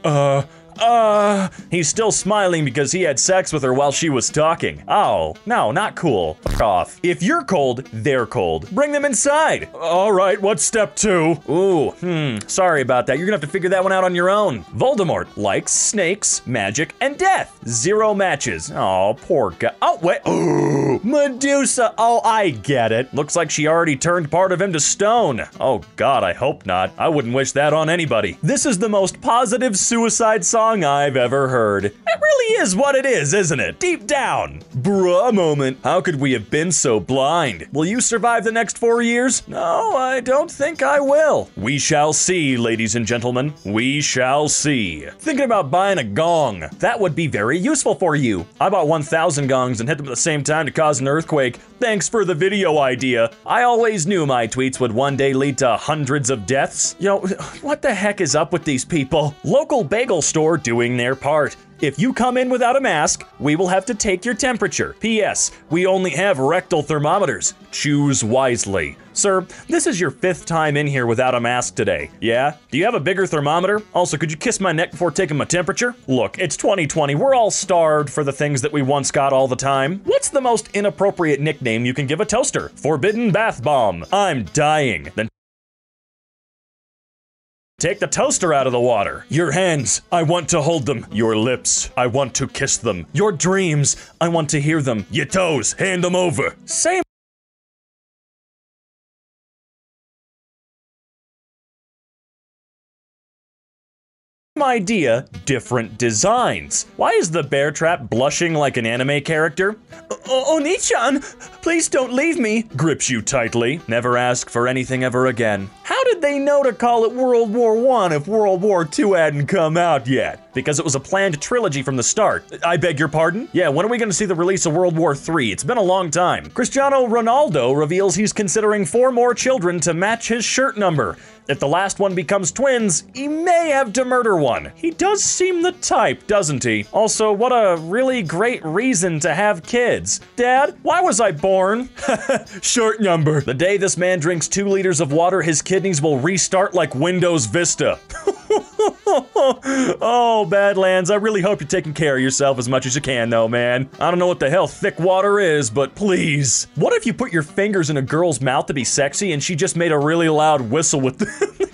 He's still smiling because he had sex with her while she was talking. Oh, no, not cool. Fuck off. If you're cold, they're cold. Bring them inside. All right, what's step 2? Ooh, sorry about that. You're gonna have to figure that one out on your own. Voldemort likes snakes, magic, and death. 0 matches. Oh, poor guy. Oh, wait. Ooh, Medusa. Oh, I get it. Looks like she already turned part of him to stone. Oh, God, I hope not. I wouldn't wish that on anybody. This is the most positive suicide song I've ever heard. It really is what it is, isn't it? Deep down. Bruh moment. How could we have been so blind? Will you survive the next 4 years? No, I don't think I will. We shall see, ladies and gentlemen. We shall see. Thinking about buying a gong. That would be very useful for you. I bought 1,000 gongs and hit them at the same time to cause an earthquake. Thanks for the video idea. I always knew my tweets would one day lead to hundreds of deaths. Yo, what the heck is up with these people? Local bagel store doing their part. If you come in without a mask, we will have to take your temperature. P.S. We only have rectal thermometers. Choose wisely. Sir, this is your 5th time in here without a mask today. Yeah? Do you have a bigger thermometer? Also, could you kiss my neck before taking my temperature? Look, it's 2020. We're all starved for the things that we once got all the time. What's the most inappropriate nickname you can give a toaster? Forbidden bath bomb. I'm dying. Then take the toaster out of the water. Your hands, I want to hold them. Your lips, I want to kiss them. Your dreams, I want to hear them. Your toes, hand them over. Same idea, different designs. Why is the bear trap blushing like an anime character? Oni-chan, please don't leave me. Grips you tightly. Never ask for anything ever again. How did did they know to call it World War I if World War II hadn't come out yet? Because it was a planned trilogy from the start. I beg your pardon? Yeah, when are we gonna see the release of World War III? It's been a long time. Cristiano Ronaldo reveals he's considering 4 more children to match his shirt number. If the last one becomes twins, he may have to murder one. He does seem the type, doesn't he? Also, what a really great reason to have kids. Dad, why was I born? Shirt number. The day this man drinks 2 liters of water, his kidneys will restart like Windows Vista. Oh, Badlands, I really hope you're taking care of yourself as much as you can, though, man. I don't know what the hell thick water is, but please. What if you put your fingers in a girl's mouth to be sexy and she just made a really loud whistle with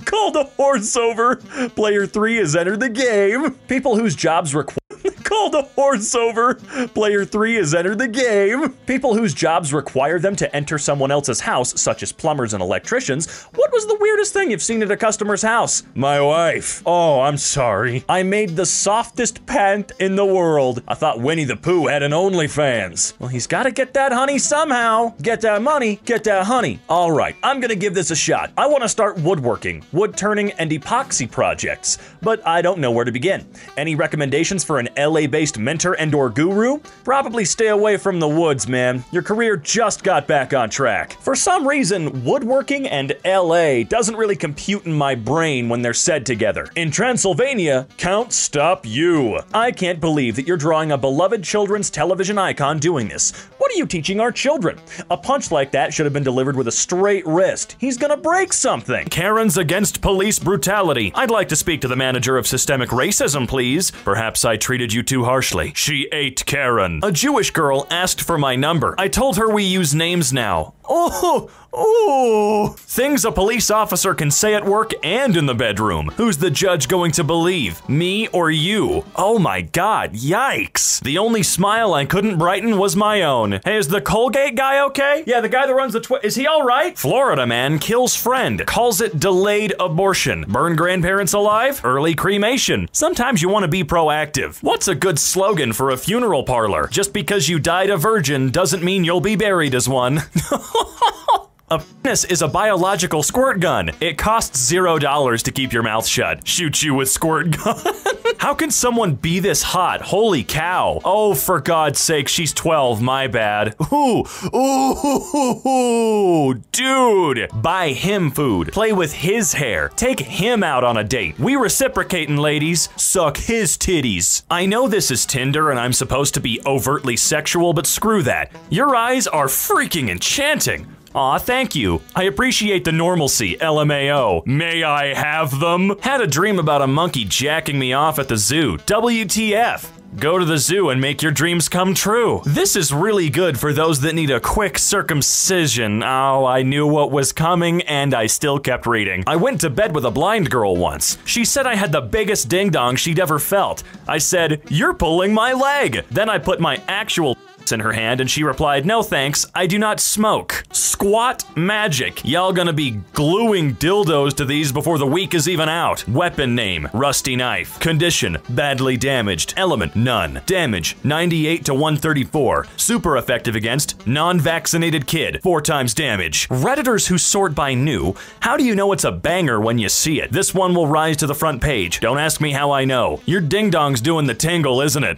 called a horse over? Player 3 has entered the game. People whose jobs require called a horse over. Player 3 has entered the game. People whose jobs require them to enter someone else's house, such as plumbers and electricians. What was the weirdest thing you've seen at a customer's house? My wife. Oh, I'm sorry. I made the softest pant in the world. I thought Winnie the Pooh had an OnlyFans. Well, he's got to get that honey somehow. Get that money, get that honey. All right, I'm gonna give this a shot. I want to start woodworking, wood turning, and epoxy projects, but I don't know where to begin. Any recommendations for an LA-based mentor and/or guru? Probably stay away from the woods, man. Your career just got back on track. For some reason, woodworking and LA doesn't really compute in my brain when they're said together. In Transylvania, Count Stop You. I can't believe that you're drawing a beloved children's television icon doing this. What are you teaching our children? A punch like that should have been delivered with a straight wrist. He's gonna break something. Karen's against police brutality. I'd like to speak to the manager of systemic racism, please. Perhaps I treated you too harshly. She ate Karen. A Jewish girl asked for my number. I told her we use names now. Oh, things a police officer can say at work and in the bedroom. Who's the judge going to believe? Me or you? Oh my God, yikes. The only smile I couldn't brighten was my own. Hey, is the Colgate guy okay? Yeah, the guy that runs the is he all right? Florida man kills friend, calls it delayed abortion. Burn grandparents alive? Early cremation. Sometimes you want to be proactive. What's a good slogan for a funeral parlor? Just because you died a virgin doesn't mean you'll be buried as one. A penis is a biological squirt gun. It costs $0 to keep your mouth shut. Shoot you with squirt gun. How can someone be this hot? Holy cow. Oh, for God's sake, she's 12, my bad. Ooh, dude. Buy him food. Play with his hair. Take him out on a date. We reciprocating, ladies. Suck his titties. I know this is Tinder and I'm supposed to be overtly sexual, but screw that. Your eyes are freaking enchanting. Aw, thank you. I appreciate the normalcy, LMAO. May I have them? Had a dream about a monkey jacking me off at the zoo. WTF. Go to the zoo and make your dreams come true. This is really good for those that need a quick circumcision. Oh, I knew what was coming and I still kept reading. I went to bed with a blind girl once. She said I had the biggest ding-dong she'd ever felt. I said, "You're pulling my leg." Then I put my actual in her hand and she replied, "No thanks, I do not smoke." Squat magic. Y'all gonna be gluing dildos to these before the week is even out. Weapon name, rusty knife. Condition, badly damaged. Element, none. Damage, 98 to 134. Super effective against non-vaccinated kid, 4 times damage. Redditors who sort by new, how do you know it's a banger when you see it? This one will rise to the front page. Don't ask me how I know. Your ding-dong's doing the tingle, isn't it?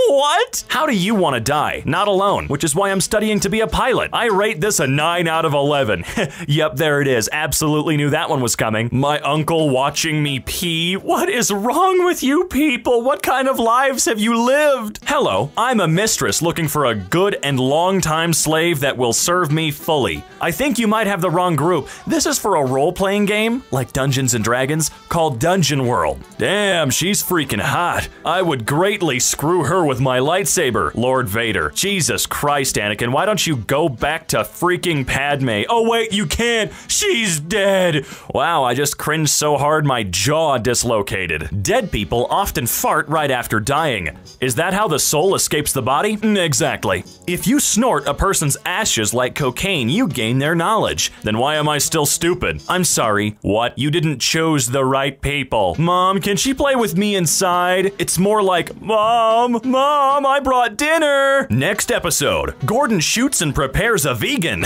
What? How do you want to die? Not alone, which is why I'm studying to be a pilot. I rate this a 9 out of 11. Yep, there it is. Absolutely knew that one was coming. My uncle watching me pee? What is wrong with you people? What kind of lives have you lived? Hello, I'm a mistress looking for a good and long-time slave that will serve me fully. I think you might have the wrong group. This is for a role-playing game, like Dungeons and Dragons, called Dungeon World. Damn, she's freaking hot. I would greatly screw her with my lightsaber, Lord Vader. Jesus Christ, Anakin, why don't you go back to freaking Padme? Oh wait, you can't! She's dead! Wow, I just cringed so hard my jaw dislocated. Dead people often fart right after dying. Is that how the soul escapes the body? Exactly. If you snort a person's ashes like cocaine, you gain their knowledge. Then why am I still stupid? I'm sorry. What? You didn't choose the right people. Mom, can she play with me inside? It's more like, Mom, I brought dinner. Next episode, Gordon shoots and prepares a vegan.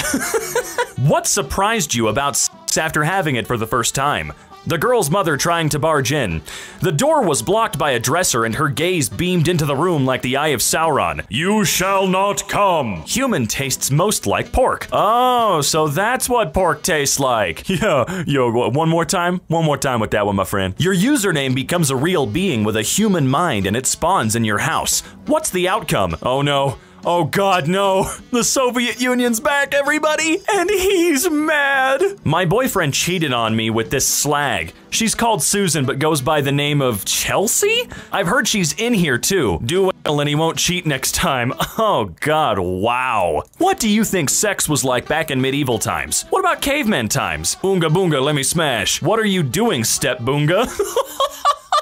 What surprised you about after having it for the first time. The girl's mother trying to barge in. The door was blocked by a dresser and her gaze beamed into the room like the eye of Sauron. You shall not come. Human tastes most like pork. Oh, so that's what pork tastes like. Yeah, yo, one more time? One more time with that one, my friend. Your username becomes a real being with a human mind and it spawns in your house. What's the outcome? Oh no. Oh god, no. The Soviet Union's back, everybody, and he's mad. My boyfriend cheated on me with this slag. She's called Susan, but goes by the name of Chelsea? I've heard she's in here too. Do well and he won't cheat next time. Oh god, wow. What do you think sex was like back in medieval times? What about caveman times? Boonga boonga, let me smash. What are you doing, step boonga?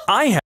I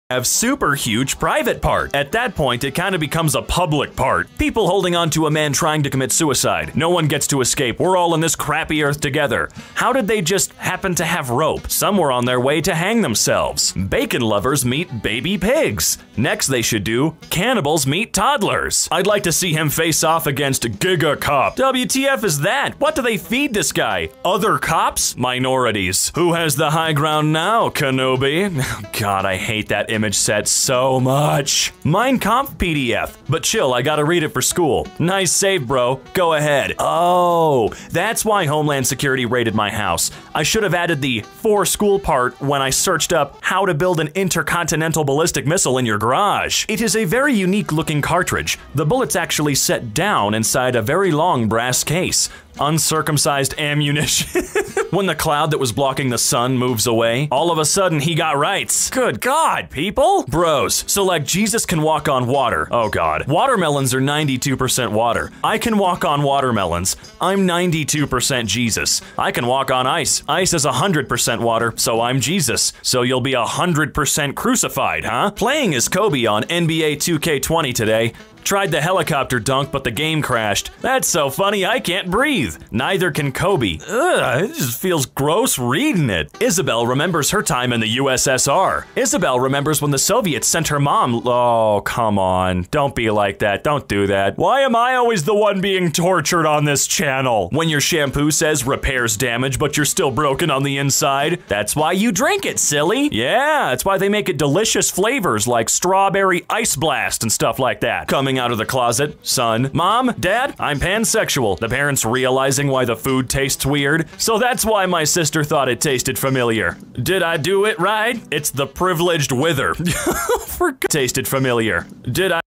have super huge private part. At that point, it kind of becomes a public part. People holding on to a man trying to commit suicide. No one gets to escape. We're all in this crappy earth together. How did they just happen to have rope? Some were on their way to hang themselves. Bacon lovers meet baby pigs. Next they should do, cannibals meet toddlers. I'd like to see him face off against Giga Cop. WTF is that? What do they feed this guy? Other cops? Minorities. Who has the high ground now, Kenobi? God, I hate that image set so much. Mein Kampf PDF. But chill, I gotta read it for school. Nice save, bro. Go ahead. Oh, that's why Homeland Security raided my house. I should have added the for school part when I searched up how to build an intercontinental ballistic missile in your garage. It is a very unique looking cartridge. The bullets actually set down inside a very long brass case. Uncircumcised ammunition. When the cloud that was blocking the sun moves away, all of a sudden he got rights. Good God, people. Bros, so like Jesus can walk on water. Oh God. Watermelons are 92% water. I can walk on watermelons. I'm 92% Jesus. I can walk on ice. Ice is 100% water, so I'm Jesus. So you'll be 100% crucified, huh? Playing as Kobe on NBA 2K20 today. Tried the helicopter dunk, but the game crashed. That's so funny, I can't breathe. Neither can Kobe. Ugh, it just feels gross reading it. Isabel remembers her time in the USSR. Isabel remembers when the Soviets sent her mom. Oh, come on. Don't be like that. Don't do that. Why am I always the one being tortured on this channel? When your shampoo says repairs damage, but you're still broken on the inside, that's why you drink it, silly. Yeah, that's why they make it delicious flavors like strawberry ice blast and stuff like that. Coming out of the closet, son, mom, dad, I'm pansexual. The parents realizing why the food tastes weird. So that's why my sister thought it tasted familiar. Did I do it right? It's the privileged wither. Tasted familiar. Did I?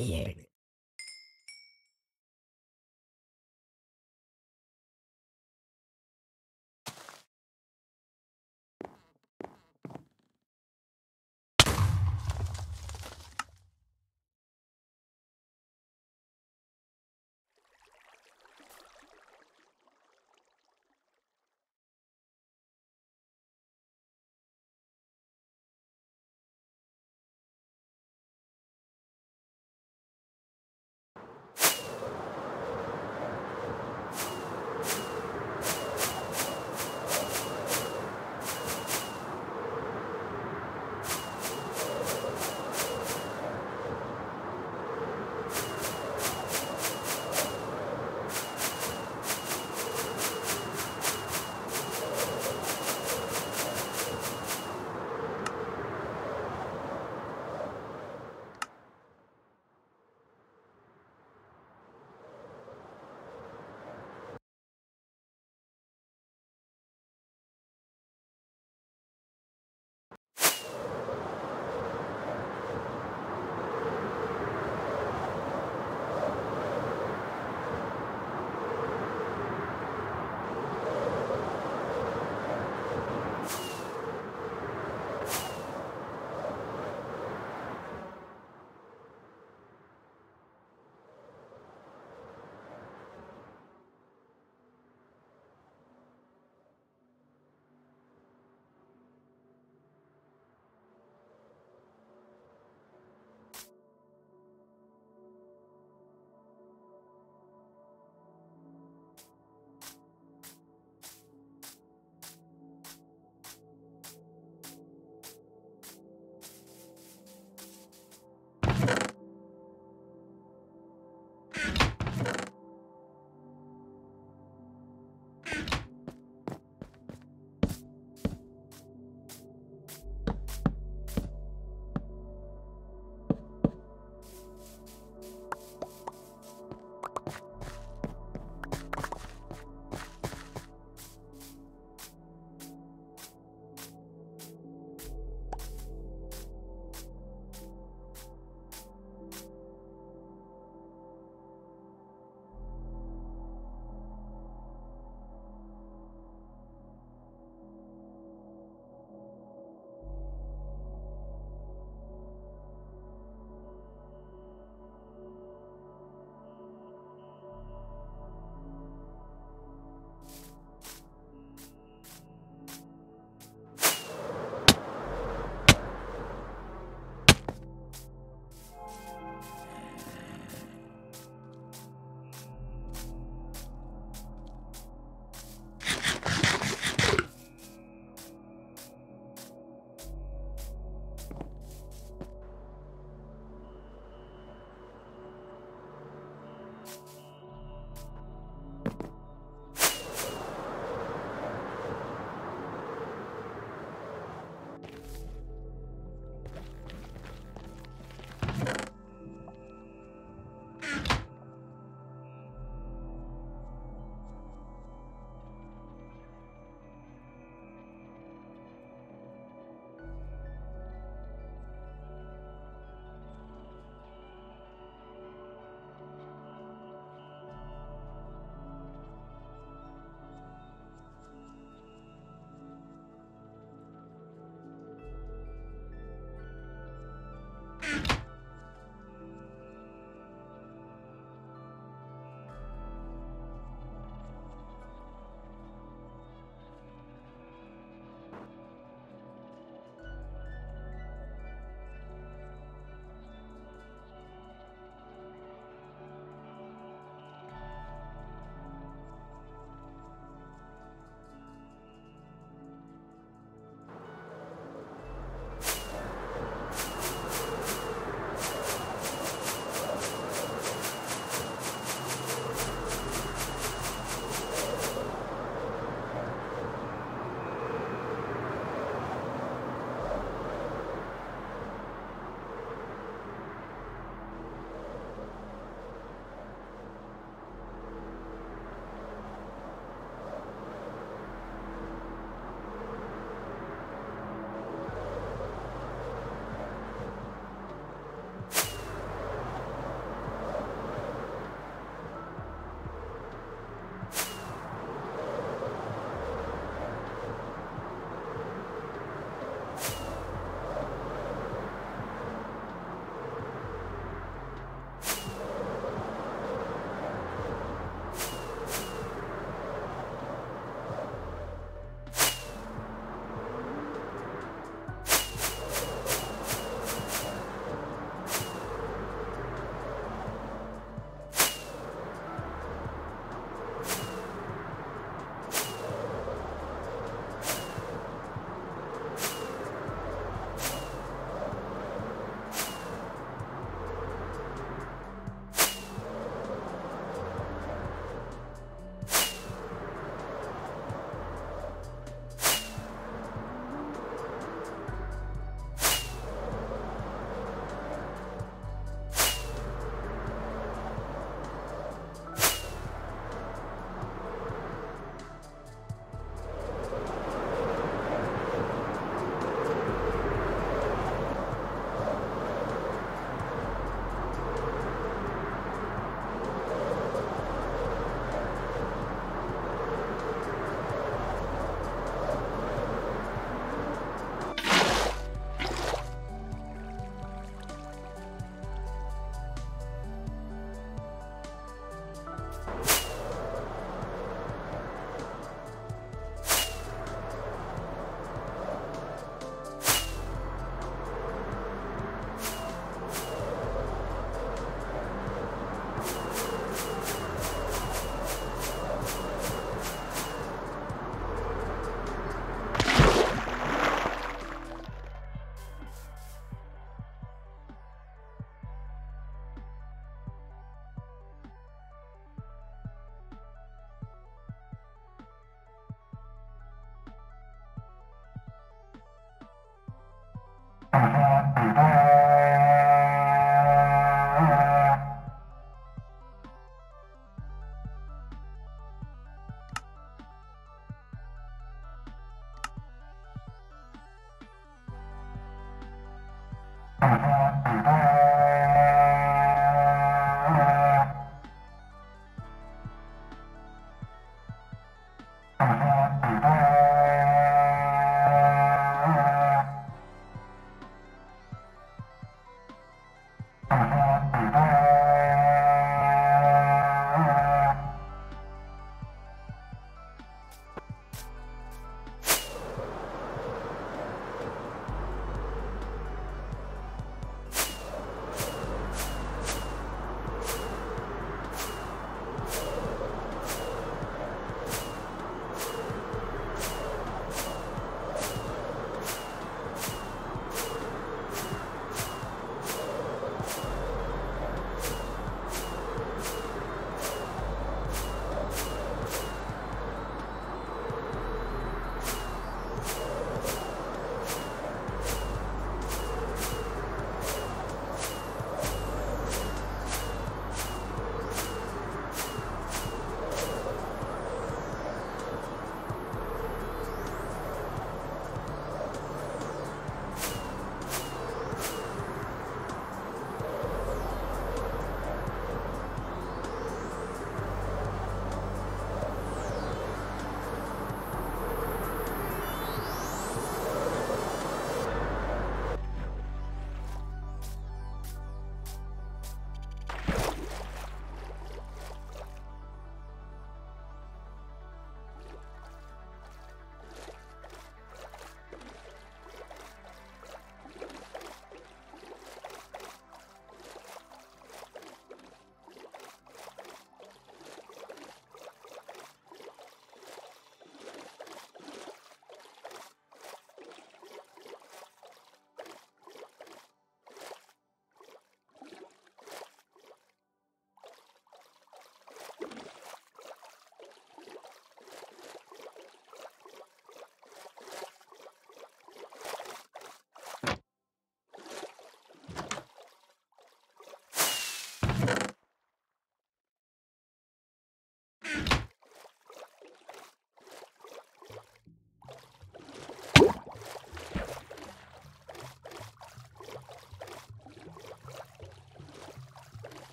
here.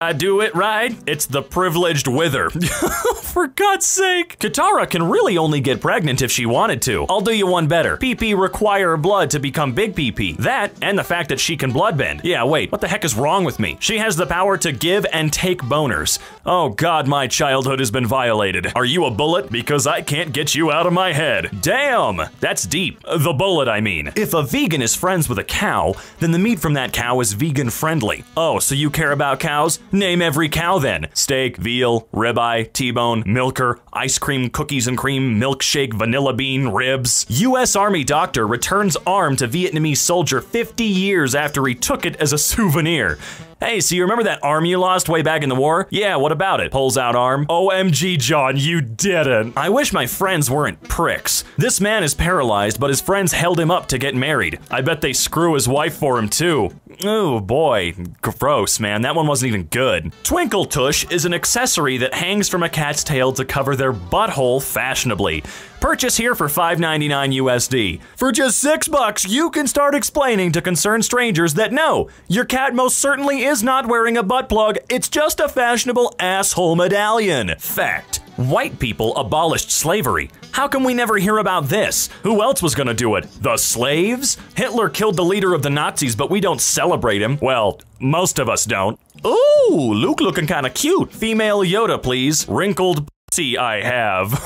I do it right, it's the privileged wither. For God's sake. Katara can really only get pregnant if she wanted to. I'll do you one better. PP require blood to become big PP. That, and the fact that she can bloodbend. Yeah, wait, what the heck is wrong with me? She has the power to give and take boners. Oh God, my childhood has been violated. Are you a bullet? Because I can't get you out of my head. Damn, that's deep. The bullet, I mean. If a vegan is friends with a cow, then the meat from that cow is vegan friendly. Oh, so you care about cows? Name every cow then. Steak, veal, ribeye, T-bone, milker, ice cream, cookies and cream, milkshake, vanilla bean, ribs. U.S. Army doctor returns arm to Vietnamese soldier 50 years after he took it as a souvenir. Hey, so you remember that arm you lost way back in the war? Yeah, what about it? Pulls out arm. OMG, John, you didn't. I wish my friends weren't pricks. This man is paralyzed, but his friends held him up to get married. I bet they screw his wife for him too. Oh boy, gross, man. That one wasn't even good. Twinkle Tush is an accessory that hangs from a cat's tail to cover their butthole fashionably. Purchase here for $5.99 USD. For just $6, you can start explaining to concerned strangers that no, your cat most certainly is not wearing a butt plug, it's just a fashionable asshole medallion. Fact. White people abolished slavery. How come we never hear about this? Who else was gonna do it? The slaves? Hitler killed the leader of the Nazis, but we don't celebrate him. Well, most of us don't. Ooh, Luke looking kinda cute. Female Yoda, please. Wrinkled pussy I have.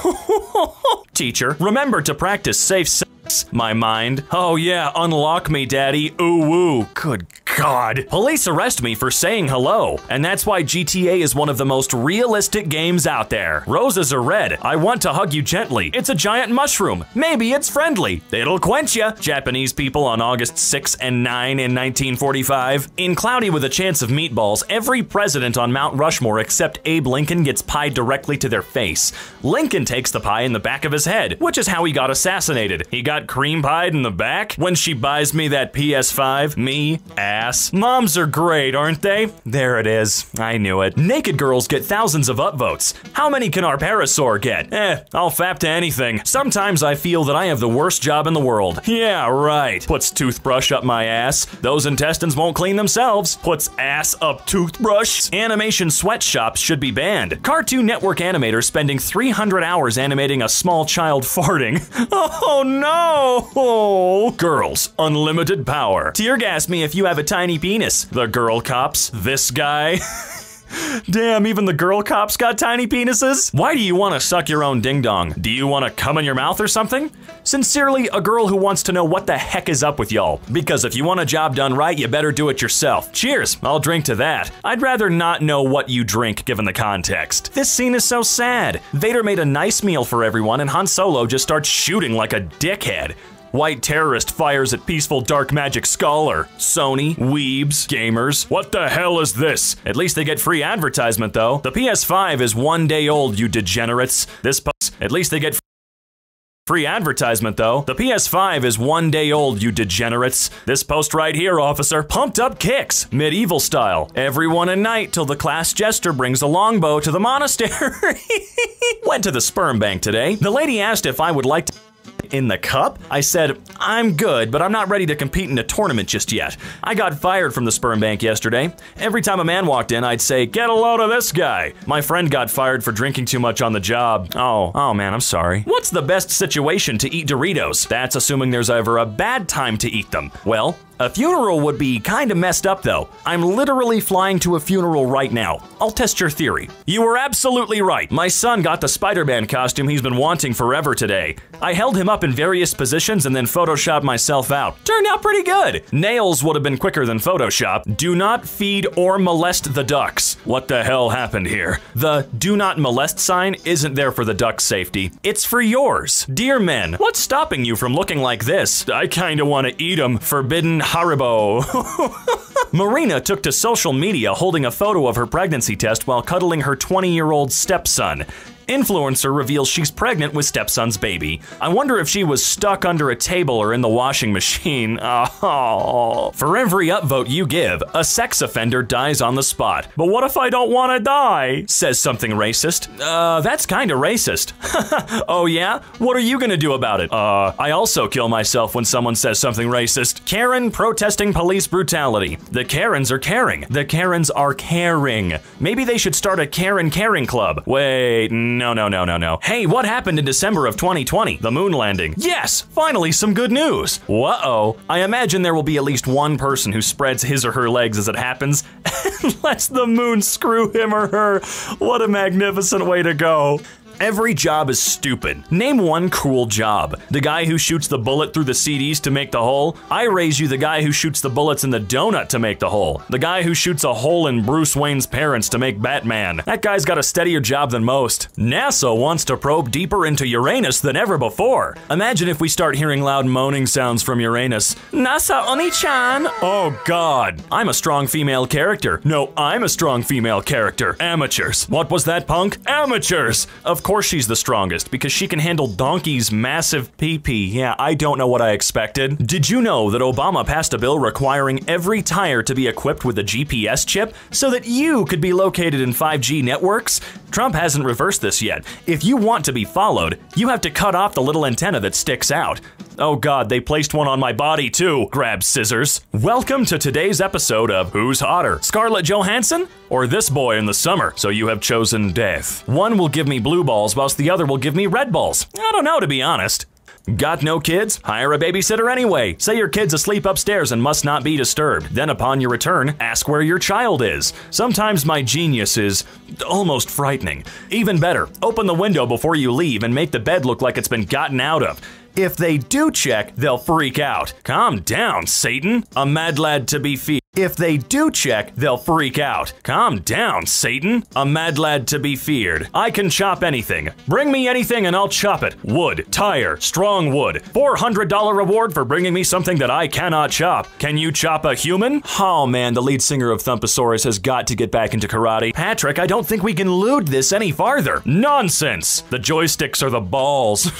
Teacher, remember to practice safe sex. My mind. Oh yeah, unlock me, daddy. Ooh woo. Good God. Police arrest me for saying hello, and that's why GTA is one of the most realistic games out there. Roses are red. I want to hug you gently. It's a giant mushroom. Maybe it's friendly. It'll quench ya. Japanese people on August 6 and 9 in 1945. In Cloudy with a Chance of Meatballs, every president on Mount Rushmore except Abe Lincoln gets pie directly to their face. Lincoln takes the pie in the back of his head, which is how he got assassinated. He got cream pied in the back? When she buys me that PS5, me, ass. Moms are great, aren't they? There it is. I knew it. Naked girls get thousands of upvotes. How many can our parasaur get? I'll fap to anything. Sometimes I feel that I have the worst job in the world. Yeah, right. Puts toothbrush up my ass. Those intestines won't clean themselves. Puts ass up toothbrush. Animation sweatshops should be banned. Cartoon Network animators spending 300 hours animating a small child farting. Oh no! Oh, girls, unlimited power. Tear gas me if you have a tiny penis. The girl cops, this guy. Damn, even the girl cops got tiny penises? Why do you want to suck your own ding-dong? Do you want to cum in your mouth or something? Sincerely, a girl who wants to know what the heck is up with y'all. Because if you want a job done right, you better do it yourself. Cheers, I'll drink to that. I'd rather not know what you drink given the context. This scene is so sad. Vader made a nice meal for everyone and Han Solo just starts shooting like a dickhead. White terrorist fires at peaceful dark magic scholar. Sony, weebs, gamers. What the hell is this? At least they get free advertisement though. The PS5 is 1 day old, you degenerates. This post, at least they get free advertisement though. The PS5 is 1 day old, you degenerates. This post right here, officer. Pumped up kicks, medieval style. Everyone a knight till the class jester brings a longbow to the monastery. Went to the sperm bank today. The lady asked if I would like to in the cup? I said, I'm good, but I'm not ready to compete in a tournament just yet. I got fired from the sperm bank yesterday. Every time a man walked in, I'd say, get a load of this guy. My friend got fired for drinking too much on the job. Oh man, I'm sorry. What's the best situation to eat Doritos? That's assuming there's ever a bad time to eat them. Well, a funeral would be kinda messed up though. I'm literally flying to a funeral right now. I'll test your theory. You were absolutely right. My son got the Spider-Man costume he's been wanting forever today. I held him up in various positions and then photoshopped myself out. Turned out pretty good. Nails would have been quicker than Photoshop. Do not feed or molest the ducks. What the hell happened here? The do not molest sign isn't there for the duck's safety. It's for yours. Dear men, what's stopping you from looking like this? I kinda wanna eat 'em. Forbidden Haribo. Marina took to social media holding a photo of her pregnancy test while cuddling her 20-year-old stepson. Influencer reveals she's pregnant with stepson's baby. I wonder if she was stuck under a table or in the washing machine. Oh. For every upvote you give, a sex offender dies on the spot. But what if I don't want to die? Says something racist. That's kinda racist. Oh yeah? What are you gonna do about it? I also kill myself when someone says something racist. Karen protesting police brutality. The Karens are caring. The Karens are caring. Maybe they should start a Karen caring club. Wait, no. Hey, what happened in December of 2020? The moon landing. Yes, finally some good news. Whoa, I imagine there will be at least one person who spreads his or her legs as it happens and lets the moon screw him or her. What a magnificent way to go. Every job is stupid. Name one cool job. The guy who shoots the bullet through the CDs to make the hole? I raise you the guy who shoots the bullets in the donut to make the hole. The guy who shoots a hole in Bruce Wayne's parents to make Batman. That guy's got a steadier job than most. NASA wants to probe deeper into Uranus than ever before. Imagine if we start hearing loud moaning sounds from Uranus. NASA Oni-chan! Oh god. I'm a strong female character. No, I'm a strong female character. Amateurs. What was that, punk? Amateurs! Of course she's the strongest, because she can handle Donkey's massive pee-pee. Yeah, I don't know what I expected. Did you know that Obama passed a bill requiring every tire to be equipped with a GPS chip so that you could be located in 5G networks? Trump hasn't reversed this yet. If you want to be followed, you have to cut off the little antenna that sticks out. Oh god, they placed one on my body too. Grab scissors. Welcome to today's episode of Who's Hotter, Scarlett Johansson or this boy in the summer? So you have chosen death. One will give me blue balls whilst the other will give me red balls. I don't know, to be honest. Got no kids? Hire a babysitter anyway. Say your kid's asleep upstairs and must not be disturbed. Then upon your return, ask where your child is. Sometimes my genius is almost frightening. Even better, open the window before you leave and make the bed look like it's been gotten out of. If they do check, they'll freak out. Calm down, Satan. A mad lad to be feared. If they do check, they'll freak out. Calm down, Satan. A mad lad to be feared. I can chop anything. Bring me anything and I'll chop it. Wood, tire, strong wood. $400 reward for bringing me something that I cannot chop. Can you chop a human? Oh man, the lead singer of Thumpasaurus has got to get back into karate. Patrick, I don't think we can lewd this any farther. Nonsense. The joysticks are the balls.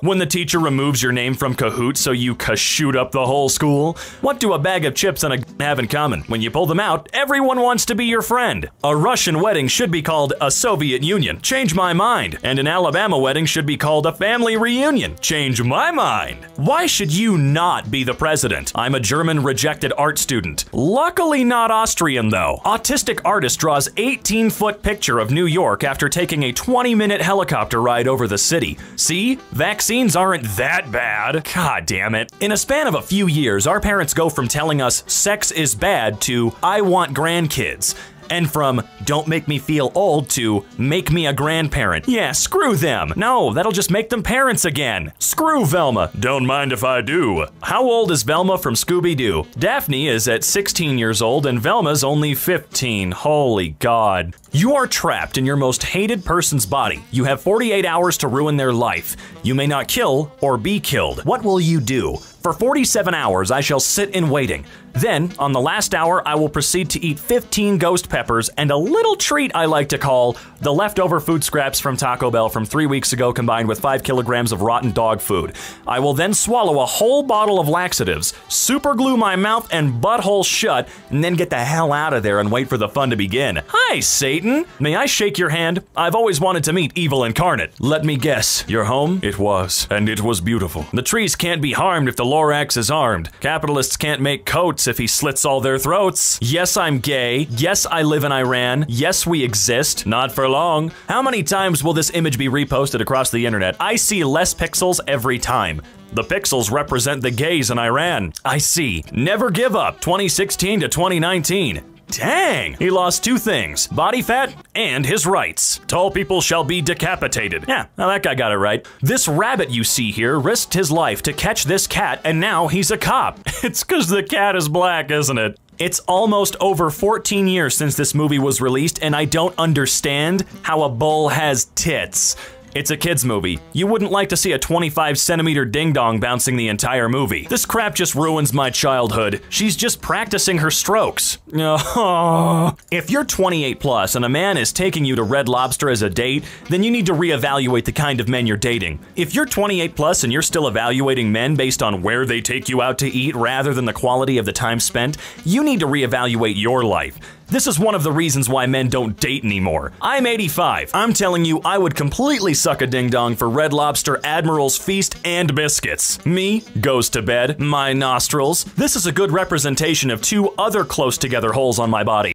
When the teacher removes your name from Kahoot so you shoot up the whole school? What do a bag of chips and a have in common? When you pull them out, everyone wants to be your friend. A Russian wedding should be called a Soviet Union. Change my mind. And an Alabama wedding should be called a family reunion. Change my mind. Why should you not be the president? I'm a German rejected art student. Luckily not Austrian though. Autistic artist draws 18-foot picture of New York after taking a 20-minute helicopter ride over the city. See? Vaccines aren't that bad. God damn it. In a span of a few years, our parents go from telling us sex is bad to I want grandkids. And from don't make me feel old to make me a grandparent. Yeah, screw them. No, that'll just make them parents again. Screw Velma. Don't mind if I do. How old is Velma from Scooby-Doo? Daphne is at 16 years old and Velma's only 15. Holy God. You are trapped in your most hated person's body. You have 48 hours to ruin their life. You may not kill or be killed. What will you do? For 47 hours, I shall sit in waiting. Then, on the last hour, I will proceed to eat 15 ghost peppers and a little treat I like to call the leftover food scraps from Taco Bell from 3 weeks ago combined with 5 kilograms of rotten dog food. I will then swallow a whole bottle of laxatives, super glue my mouth and butthole shut, and then get the hell out of there and wait for the fun to begin. Hi, Satan. May I shake your hand? I've always wanted to meet evil incarnate. Let me guess. Your home? It was. And it was beautiful. The trees can't be harmed if the Lorax is armed. Capitalists can't make coats if he slits all their throats. Yes, I'm gay. Yes, I live in Iran. Yes, we exist. Not for long. How many times will this image be reposted across the internet? I see less pixels every time. The pixels represent the gays in Iran. I see. Never give up. 2016 to 2019. Dang! He lost 2 things, body fat and his rights. Tall people shall be decapitated. Yeah, now that guy got it right. This rabbit you see here risked his life to catch this cat and now he's a cop. It's 'cause the cat is black, isn't it? It's almost over 14 years since this movie was released and I don't understand how a bull has tits. It's a kid's movie. You wouldn't like to see a 25-centimeter ding-dong bouncing the entire movie. This crap just ruins my childhood. She's just practicing her strokes. If you're 28 plus and a man is taking you to Red Lobster as a date, then you need to reevaluate the kind of men you're dating. If you're 28 plus and you're still evaluating men based on where they take you out to eat rather than the quality of the time spent, you need to reevaluate your life. This is one of the reasons why men don't date anymore. I'm 85. I'm telling you, I would completely suck a ding-dong for Red Lobster, Admiral's Feast, and biscuits. Me goes to bed, my nostrils. This is a good representation of two other close-together holes on my body.